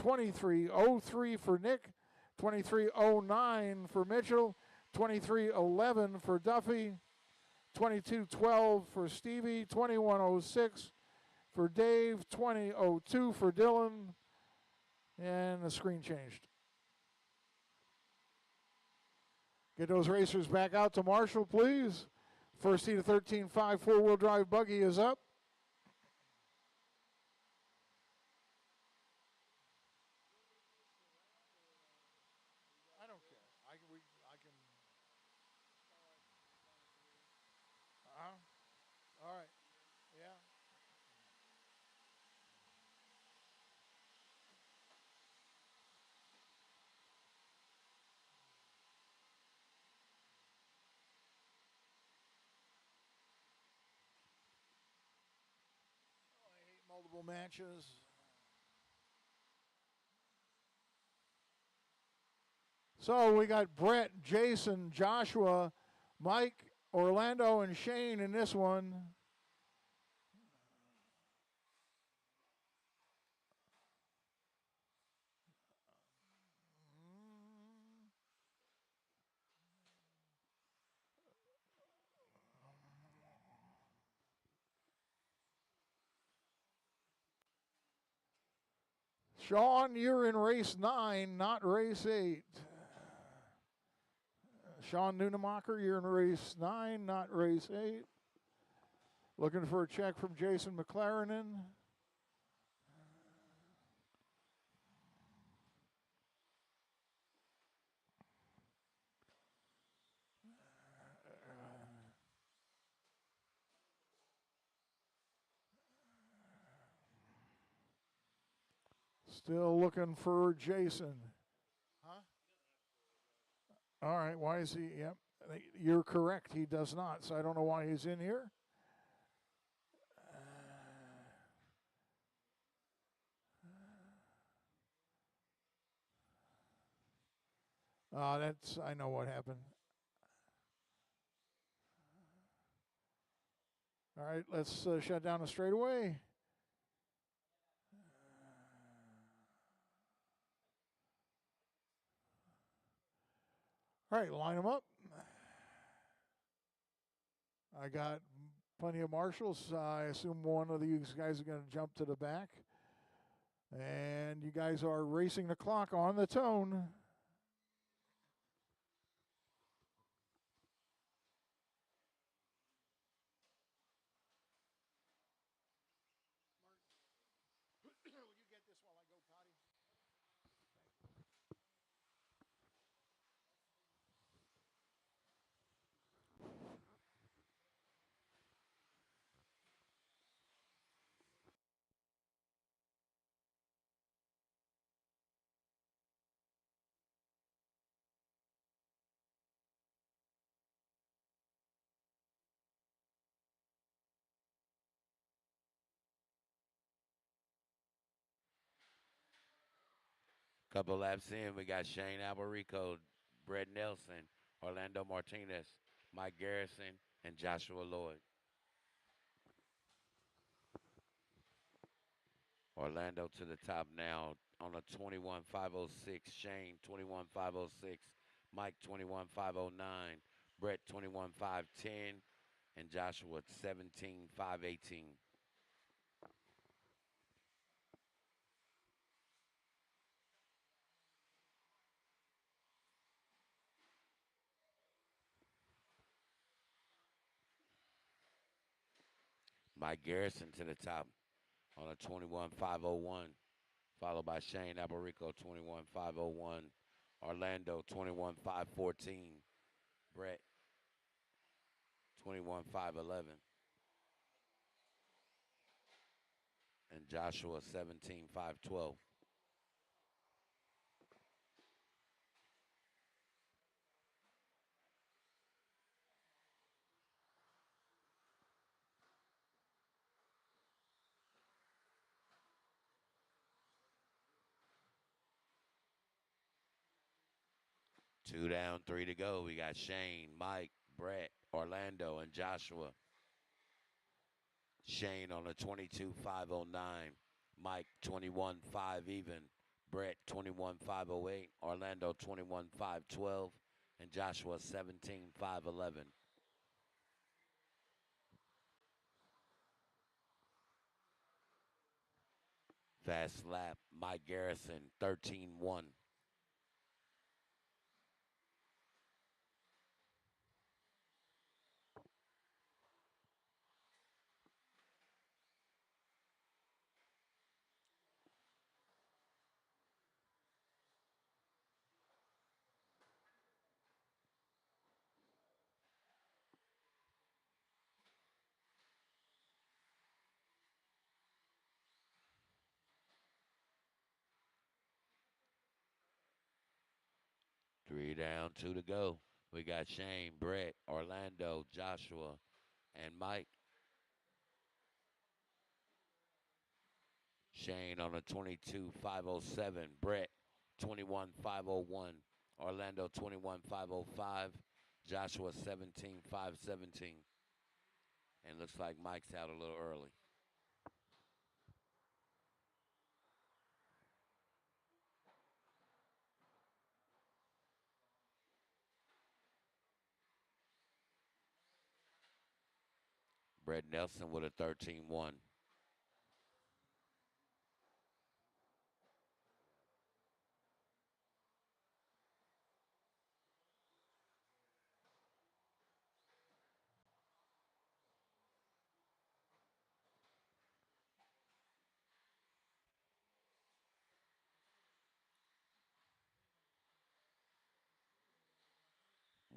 23.03 for Nick, 23.09 for Mitchell, 23.11 for Duffy, 22.12 for Stevie, 21.06 for Dave, 20.02 for Dylan, and the screen changed. Get those racers back out to Marshall, please. First heat of 13.5 four-wheel drive buggy is up. I don't care. I can. All right. Yeah. I hate multiple matches. So we got Brett, Jason, Joshua, Mike, Orlando, and Shane in this one. Sean, you're in race 9, not race 8. Sean Nunemacher, you're in race 9, not race 8. Looking for a check from Jason McLaren. Still looking for Jason. Huh? All right, why is he? Yep, you're correct. He does not, so I don't know why he's in here. I know what happened. All right, let's shut down the straightaway. All right, line them up. I got plenty of marshals. I assume one of these guys are going to jump to the back. And you guys are racing the clock on the tone. Will you get this while I go potty? Couple laps in, we got Shane Albarico, Brett Nelson, Orlando Martinez, Mike Garrison, and Joshua Lloyd. Orlando to the top now on a 21.506. Shane 21.506. Mike 21.509. Brett 21.510. And Joshua 17.518. Mike Garrison to the top on a 21.501. Followed by Shane Albarico 21.501. Orlando 21.514. Brett 21.511. And Joshua 17.512. Two down, three to go. We got Shane, Mike, Brett, Orlando, and Joshua. Shane on a 22.509. Mike 21.5 even. Brett 21.508. Orlando 21.512. And Joshua 17.511. Fast lap, Mike Garrison 13.1. Three down, two to go. We got Shane, Brett, Orlando, Joshua, and Mike. Shane on a 22.507. Brett 21.501. Orlando 21.505. Joshua 17.517. And looks like Mike's out a little early. Brett Nelson with a 13.1.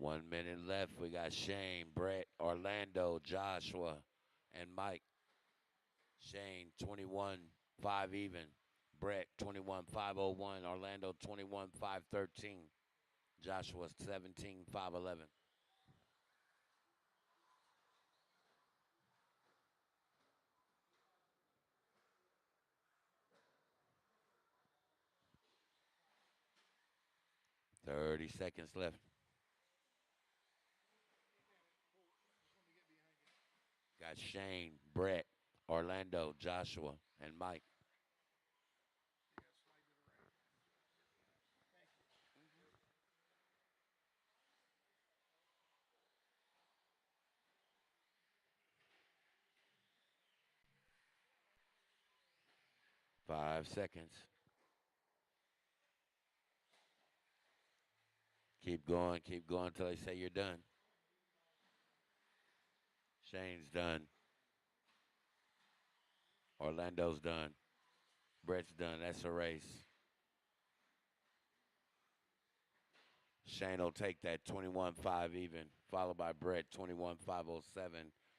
1 minute left. We got Shane, Brett, Orlando, Joshua, and Mike. Shane, 21-5 even. Brett, 21-501. Orlando, 21-513. Joshua, 17-511. $30 seconds left. Got Shane, Brett, Orlando, Joshua, and Mike. 5 seconds. Keep going until they say you're done. Shane's done. Orlando's done. Brett's done. That's a race. Shane will take that 21-5 even, followed by Brett 21-507,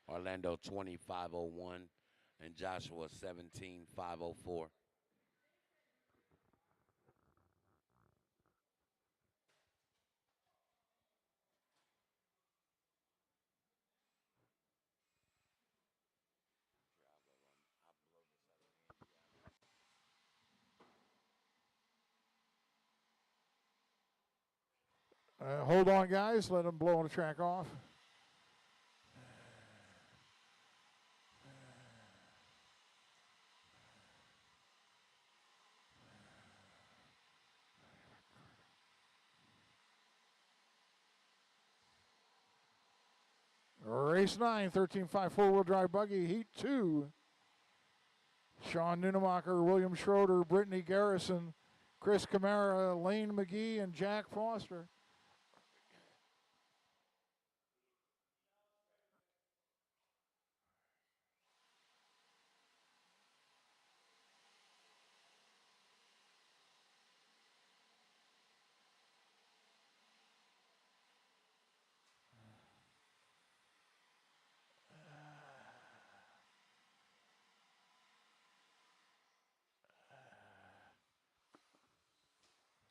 Orlando 20-501, and Joshua 17-504. Hold on, guys. Let them blow the track off. Race 9, 13.5 four-wheel drive buggy, Heat 2. Sean Nunemacher, William Schroeder, Brittany Garrison, Chris Camara, Lane McGee, and Jack Foster.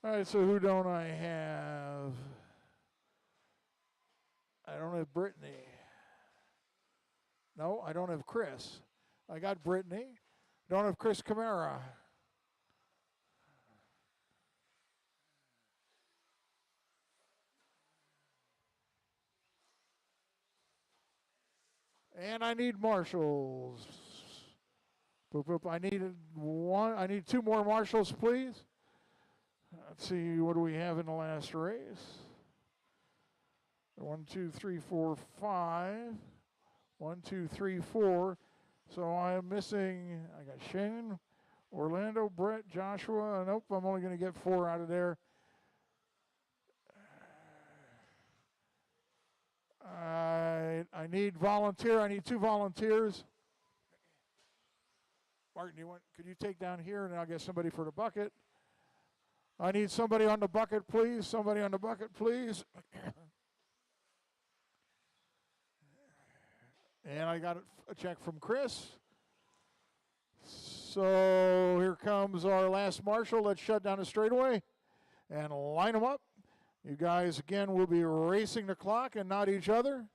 All right, so who don't I have? I don't have Brittany. No, I don't have Chris. I got Brittany. Don't have Chris Camara. And I need marshals. Boop, boop. I need one. I need 2 more marshals, please. Let's see, what do we have in the last race? 1, 2, 3, 4, 5. 1, 2, 3, 4. So I am missing. I got Shane, Orlando, Brett, Joshua. Nope, I'm only going to get 4 out of there. I need volunteer. I need 2 volunteers. Martin, could you take down here and I'll get somebody for the bucket? I need somebody on the bucket, please. Somebody on the bucket, please. And I got a check from Chris. So here comes our last marshal. Let's shut down the straightaway and line them up. You guys, again, will be racing the clock and not each other.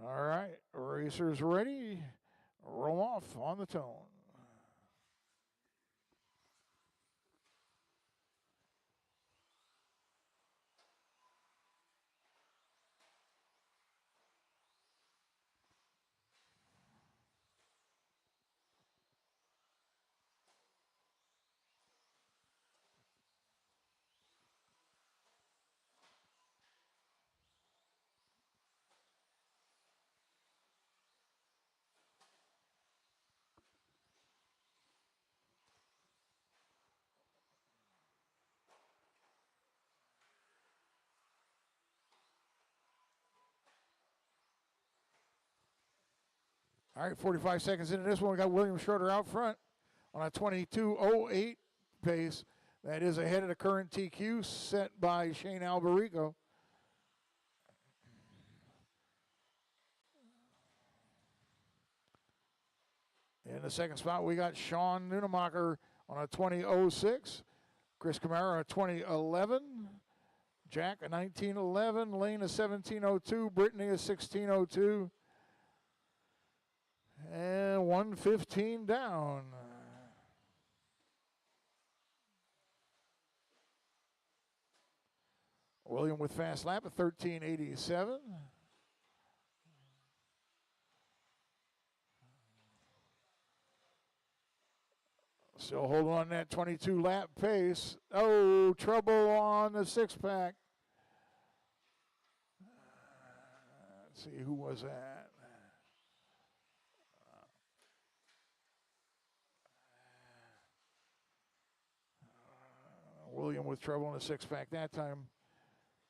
All right, racers ready. Roll off on the tone. All right, 45 seconds into this one. We got William Schroeder out front on a 22:08 pace. That is ahead of the current TQ set by Shane Alberico. In the second spot, we got Sean Nunemacher on a 20:06. Chris Camara a 20:11. Jack a 19:11. Lane a 17:02. Brittany a 16:02. And 1:15 down. William with fast lap at 13:87. Still holding on that 22 lap pace. Oh, trouble on the six pack. Let's see, who was that? William with trouble in the six pack that time.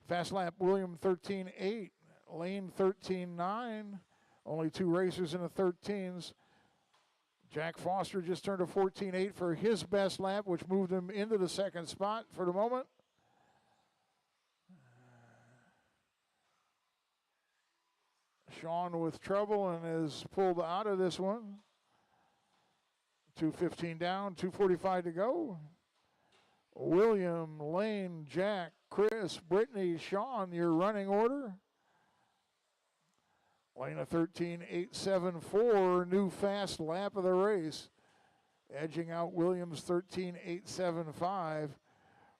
Fast lap, William 13:8. Lane 13:9. Only two racers in the 13s. Jack Foster just turned a 14:8 for his best lap, which moved him into the second spot for the moment. Sean with trouble and is pulled out of this one. 2:15 down, 2:45 to go. William, Lane, Jack, Chris, Brittany, Sean, your running order. Lane a 13:874, new fast lap of the race. Edging out Williams 13:875.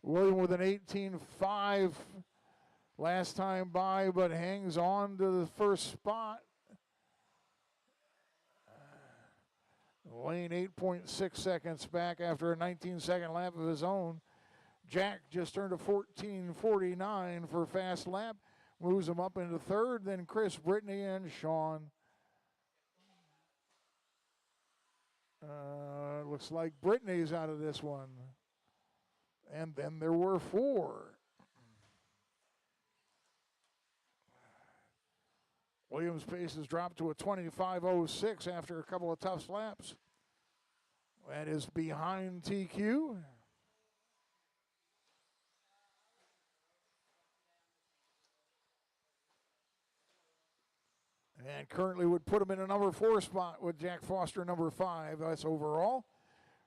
William with an 18:5 last time by, but hangs on to the first spot. Lane 8.6 seconds back after a 19-second lap of his own. Jack just turned a 14:49 for fast lap. Moves him up into third, then Chris, Brittany, and Sean. Looks like Brittany's out of this one. And then there were four. Williams' pace has dropped to a 25:06 after a couple of tough laps. That is behind TQ. And currently would put him in a number 4 spot with Jack Foster, number 5. That's overall.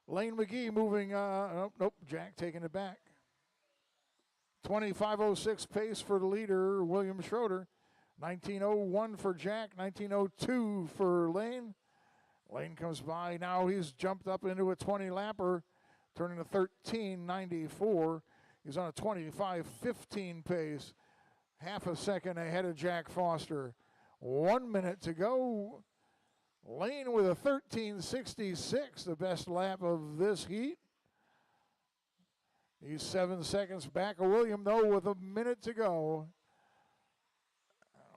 Lane McGee moving, nope, Jack taking it back. 25:06 pace for the leader, William Schroeder. 19:01 for Jack, 19:02 for Lane. Lane comes by, now he's jumped up into a 20-lapper, turning to 13:94. He's on a 25:15 pace, half a second ahead of Jack Foster. 1 minute to go. Lane with a 13:66, the best lap of this heat. He's 7 seconds back of William, though, with a minute to go.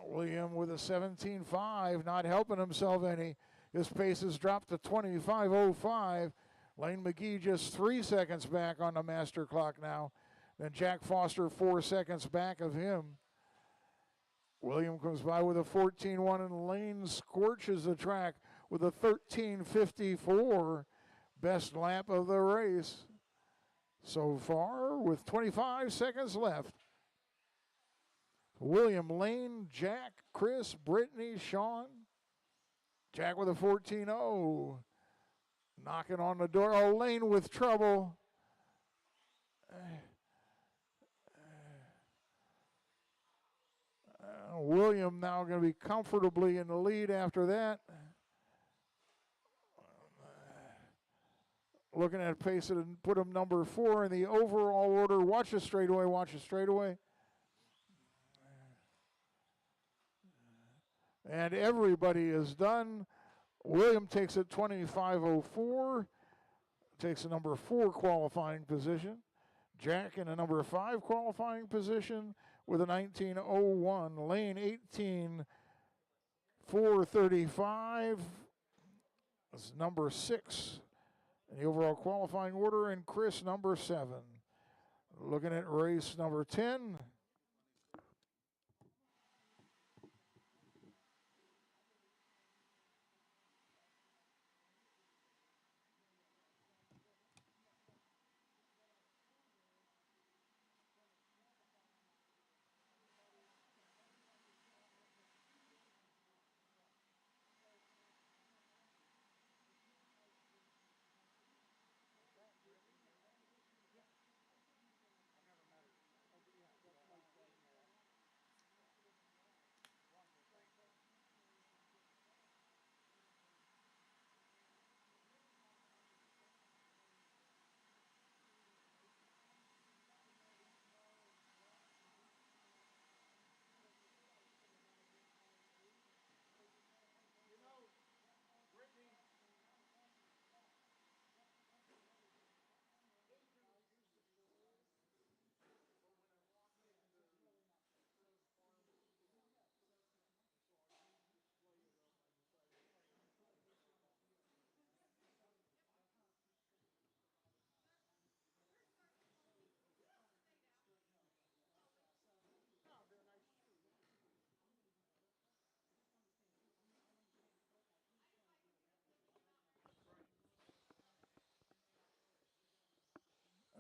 William with a 17:5, not helping himself any. His pace has dropped to 25:05. Lane McGee just 3 seconds back on the master clock now. Then Jack Foster 4 seconds back of him. William comes by with a 14:1, and Lane scorches the track with a 13:54, best lap of the race so far with 25 seconds left. William, Lane, Jack, Chris, Brittany, Sean. Jack with a 14:0, knocking on the door. Oh, Lane with trouble. William now going to be comfortably in the lead after that. Looking at a pace that put him number 4 in the overall order. Watch the straightaway, watch the straightaway. And everybody is done. William takes it 25:04, takes the number 4 qualifying position. Jack in a number 5 qualifying position with a 19:01. Lane 18:435 is number 6 in the overall qualifying order, and Chris number 7. Looking at race number 10.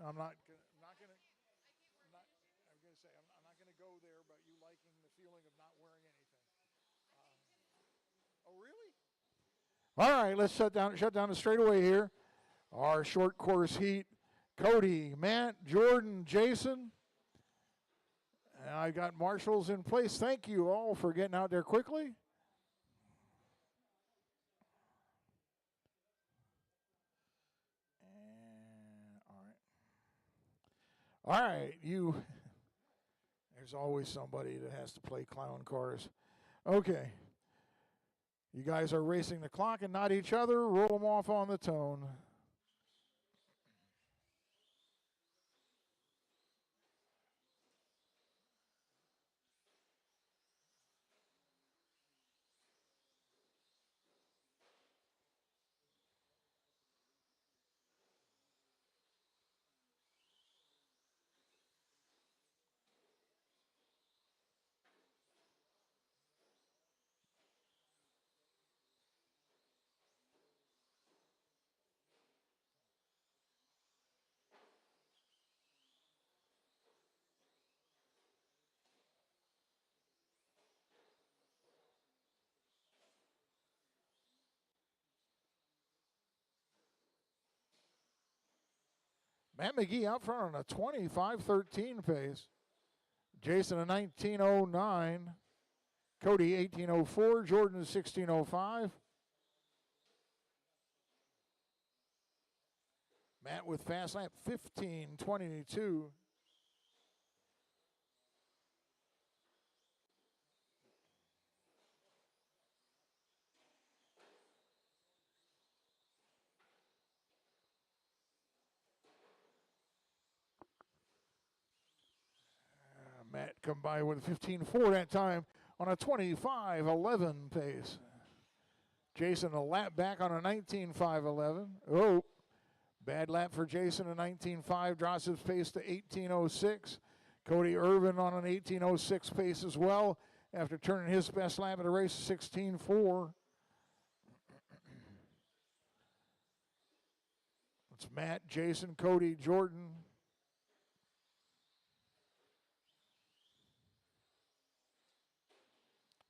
I'm not gonna say I'm not gonna go there, but you liking the feeling of not wearing anything. Oh really? All right, let's shut down the straightaway here. Our short course heat. Cody, Matt, Jordan, Jason. And I got marshals in place. Thank you all for getting out there quickly. And all right. All right, you. There's always somebody that has to play clown cars. Okay. You guys are racing the clock and not each other. Roll them off on the tone. Matt McGee out front on a 25-13 pace. Jason a 19:09. Cody 18:04. Jordan 16:05. Matt with fast lap 15:22. Matt come by with 15:4 that time on a 25:11 pace. Jason a lap back on a 19:5:11. Oh, bad lap for Jason, a 19:5, drops his pace to 18:06. Cody Irvin on an 18:06 pace as well after turning his best lap of the race, 16:4. It's Matt, Jason, Cody, Jordan.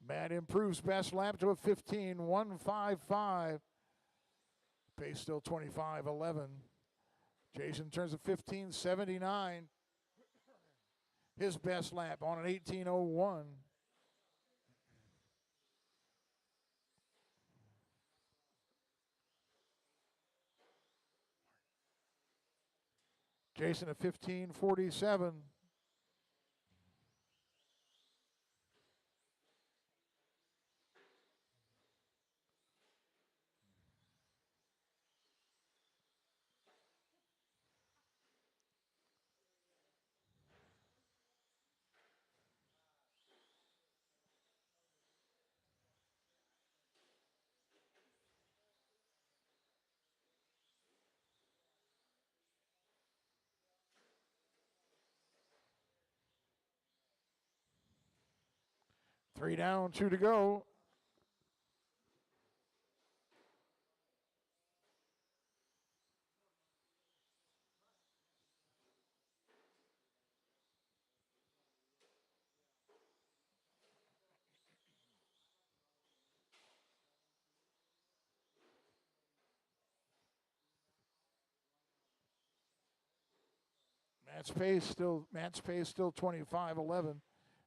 Matt improves best lap to a 15:155. Pace still 25:11. Jason turns a 15:79. His best lap on an 18:01. Jason a 15:47. Three down, two to go. Matt's pace still 25:11.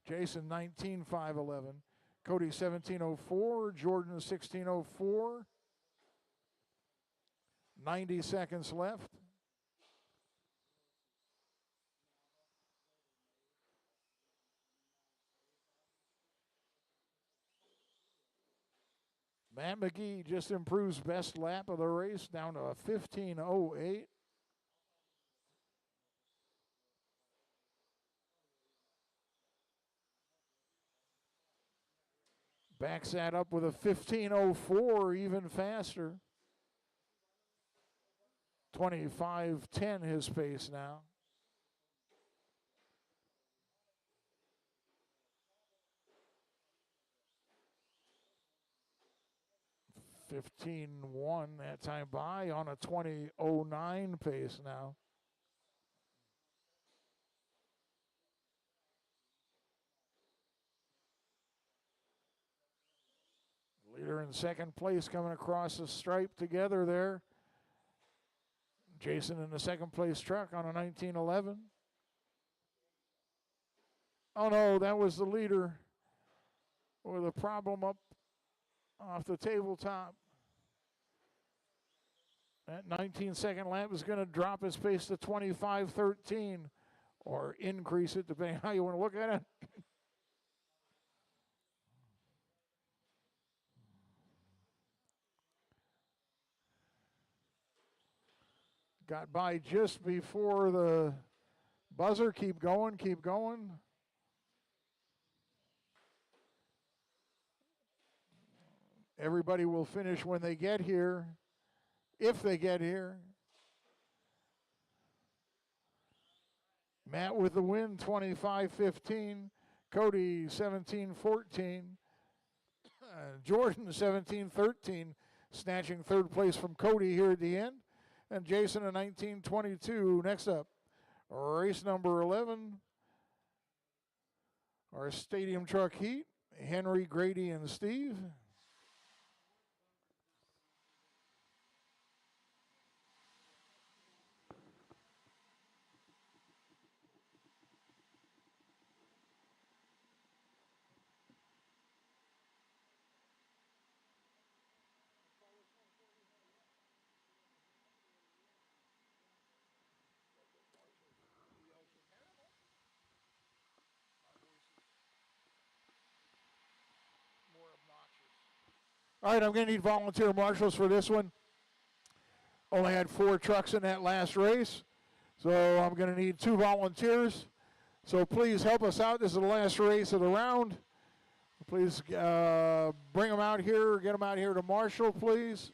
Jason 19:5:11. Cody 17:04. Jordan 16:04. 90 seconds left. Matt McGee just improves best lap of the race down to a 15:08. Backs that up with a 15:04, even faster. 25:10 his pace now. 15:1 that time by on a 20:09 pace now. Leader in second place coming across the stripe together there. Jason in the second place truck on a 1911. Oh no, that was the leader with a problem up off the tabletop. That 19-second lap is going to drop his pace to 25:13 or increase it depending on how you want to look at it. Got by just before the buzzer. Keep going, keep going. Everybody will finish when they get here, if they get here. Matt with the win, 25-15. Cody, 17-14. Jordan, 17-13, snatching third place from Cody here at the end. And Jason, a 19-22. Next up, race number 11, our stadium truck heat. Henry, Grady, and Steve. All right, I'm going to need volunteer marshals for this one. Only had 4 trucks in that last race, so I'm going to need 2 volunteers. So please help us out. This is the last race of the round. Please bring them out here. Get them out here to marshal, please.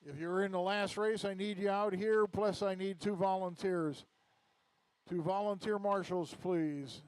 If you're in the last race, I need you out here, plus I need 2 volunteers. 2 volunteer marshals, please.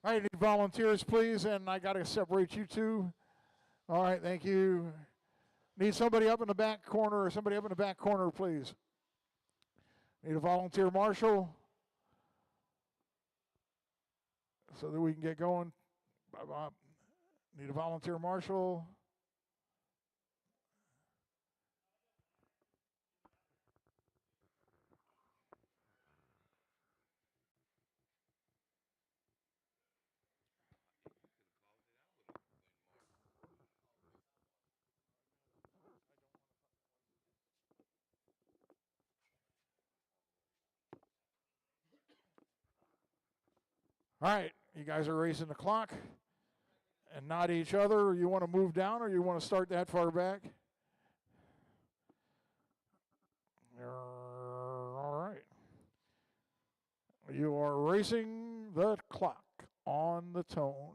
All right, I need volunteers, please, and I got to separate you 2. All right, thank you. Need somebody up in the back corner, or somebody up in the back corner, please. Need a volunteer marshal so that we can get going. Need a volunteer marshal. All right, you guys are racing the clock and not each other. You want to move down or you want to start that far back? All right. You are racing the clock on the tone.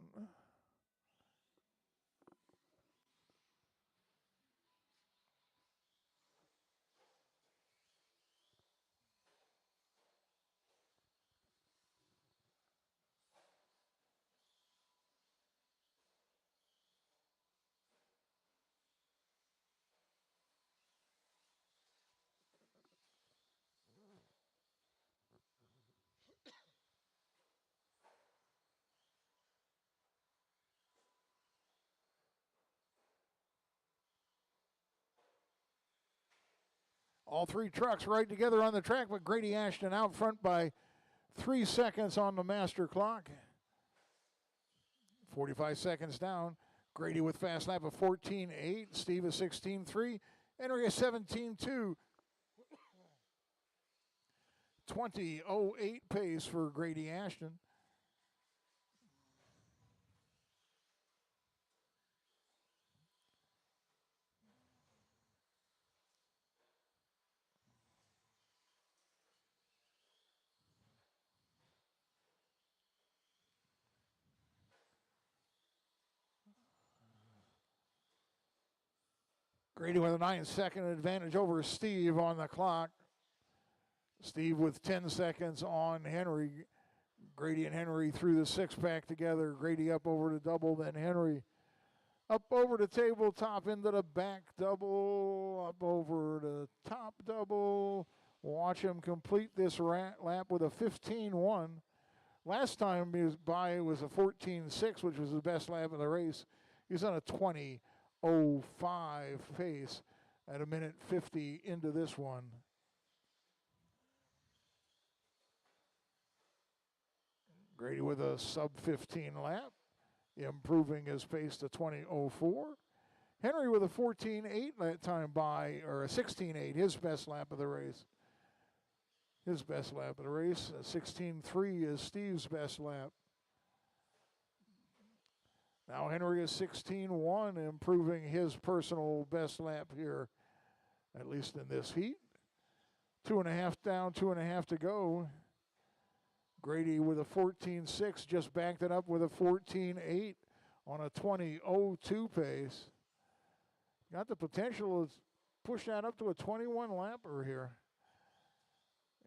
All 3 trucks right together on the track, but Grady Ashton out front by 3 seconds on the master clock. 45 seconds down. Grady with fast lap of 14.8. Steve is 16.3. Henry is 17.2. 20.08 pace for Grady Ashton. Grady with a 9-second advantage over Steve on the clock. Steve with 10 seconds on Henry. Grady and Henry through the six-pack together. Grady up over to double, then Henry up over to tabletop into the back double, up over to top double. Watch him complete this lap with a 15-1. Last time he was by, it was a 14-6, which was the best lap of the race. He's on a 20:05 pace at 1:50 into this one. Grady with a sub-15 lap, improving his pace to 20:04. Henry with a 14:8 that time by, or a 16:8, his best lap of the race. His best lap of the race. 16:3 is Steve's best lap. Now Henry is 16:1, improving his personal best lap here, at least in this heat. 2.5 down, 2.5 to go. Grady with a 14.6, just backed it up with a 14.8 on a 20.02 pace. Got the potential to push that up to a 21 lapper here.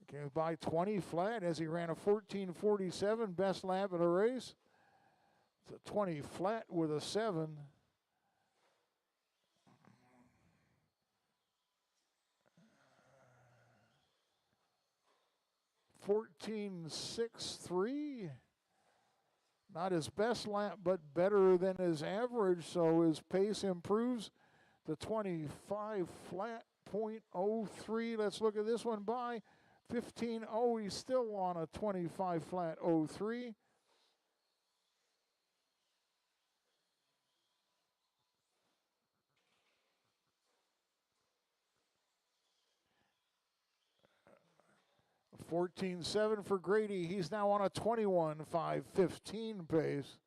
Came by 20 flat as he ran a 14.47, best lap of the race. It's a 20 flat with a 7. $14.63. Not his best lap, but better than his average, so his pace improves to 25 flat, .03. Let's look at this one by 15.0. He's still on a 25 flat 03. $14.7 for Grady. He's now on a 21.515 pace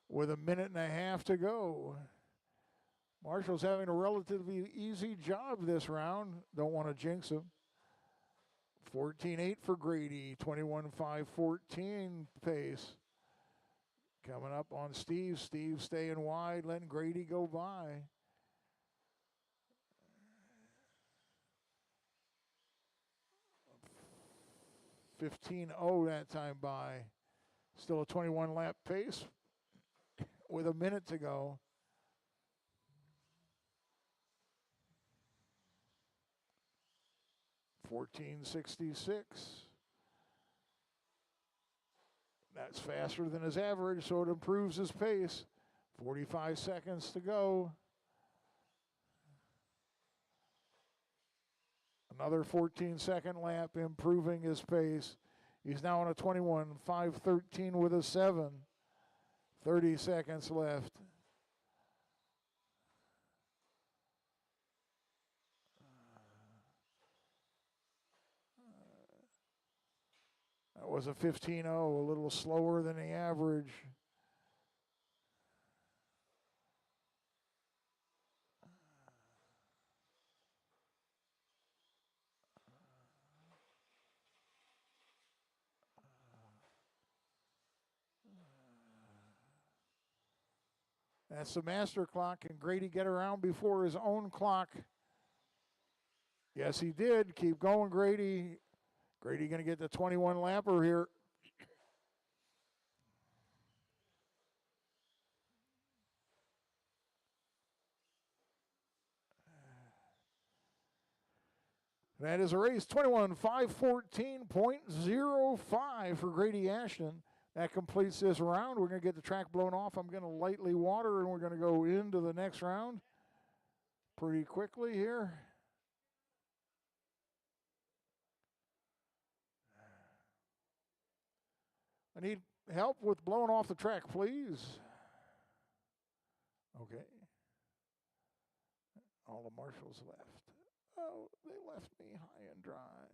with 1.5 to go. Marshall's having a relatively easy job this round. Don't want to jinx him. 14.8 for Grady, 21.514 pace. Coming up on Steve. Steve staying wide, letting Grady go by. $15.0 that time by. Still a 21 lap pace with 1 minute to go. $14.66. That's faster than his average, so it improves his pace. 45 seconds to go. Another 14-second lap, improving his pace. He's now on a 21.513 with a 7. 30 seconds left. That was a 15.0, a little slower than the average. That's the master clock. Can Grady get around before his own clock? Yes, he did. Keep going, Grady. Grady going to get the 21 lapper here. That is a race, 21.514.05 for Grady Ashton. That completes this round. We're going to get the track blown off. I'm going to lightly water, and we're going to go into the next round pretty quickly here. I need help with blowing off the track, please. Okay. All the marshals left. Oh, they left me high and dry.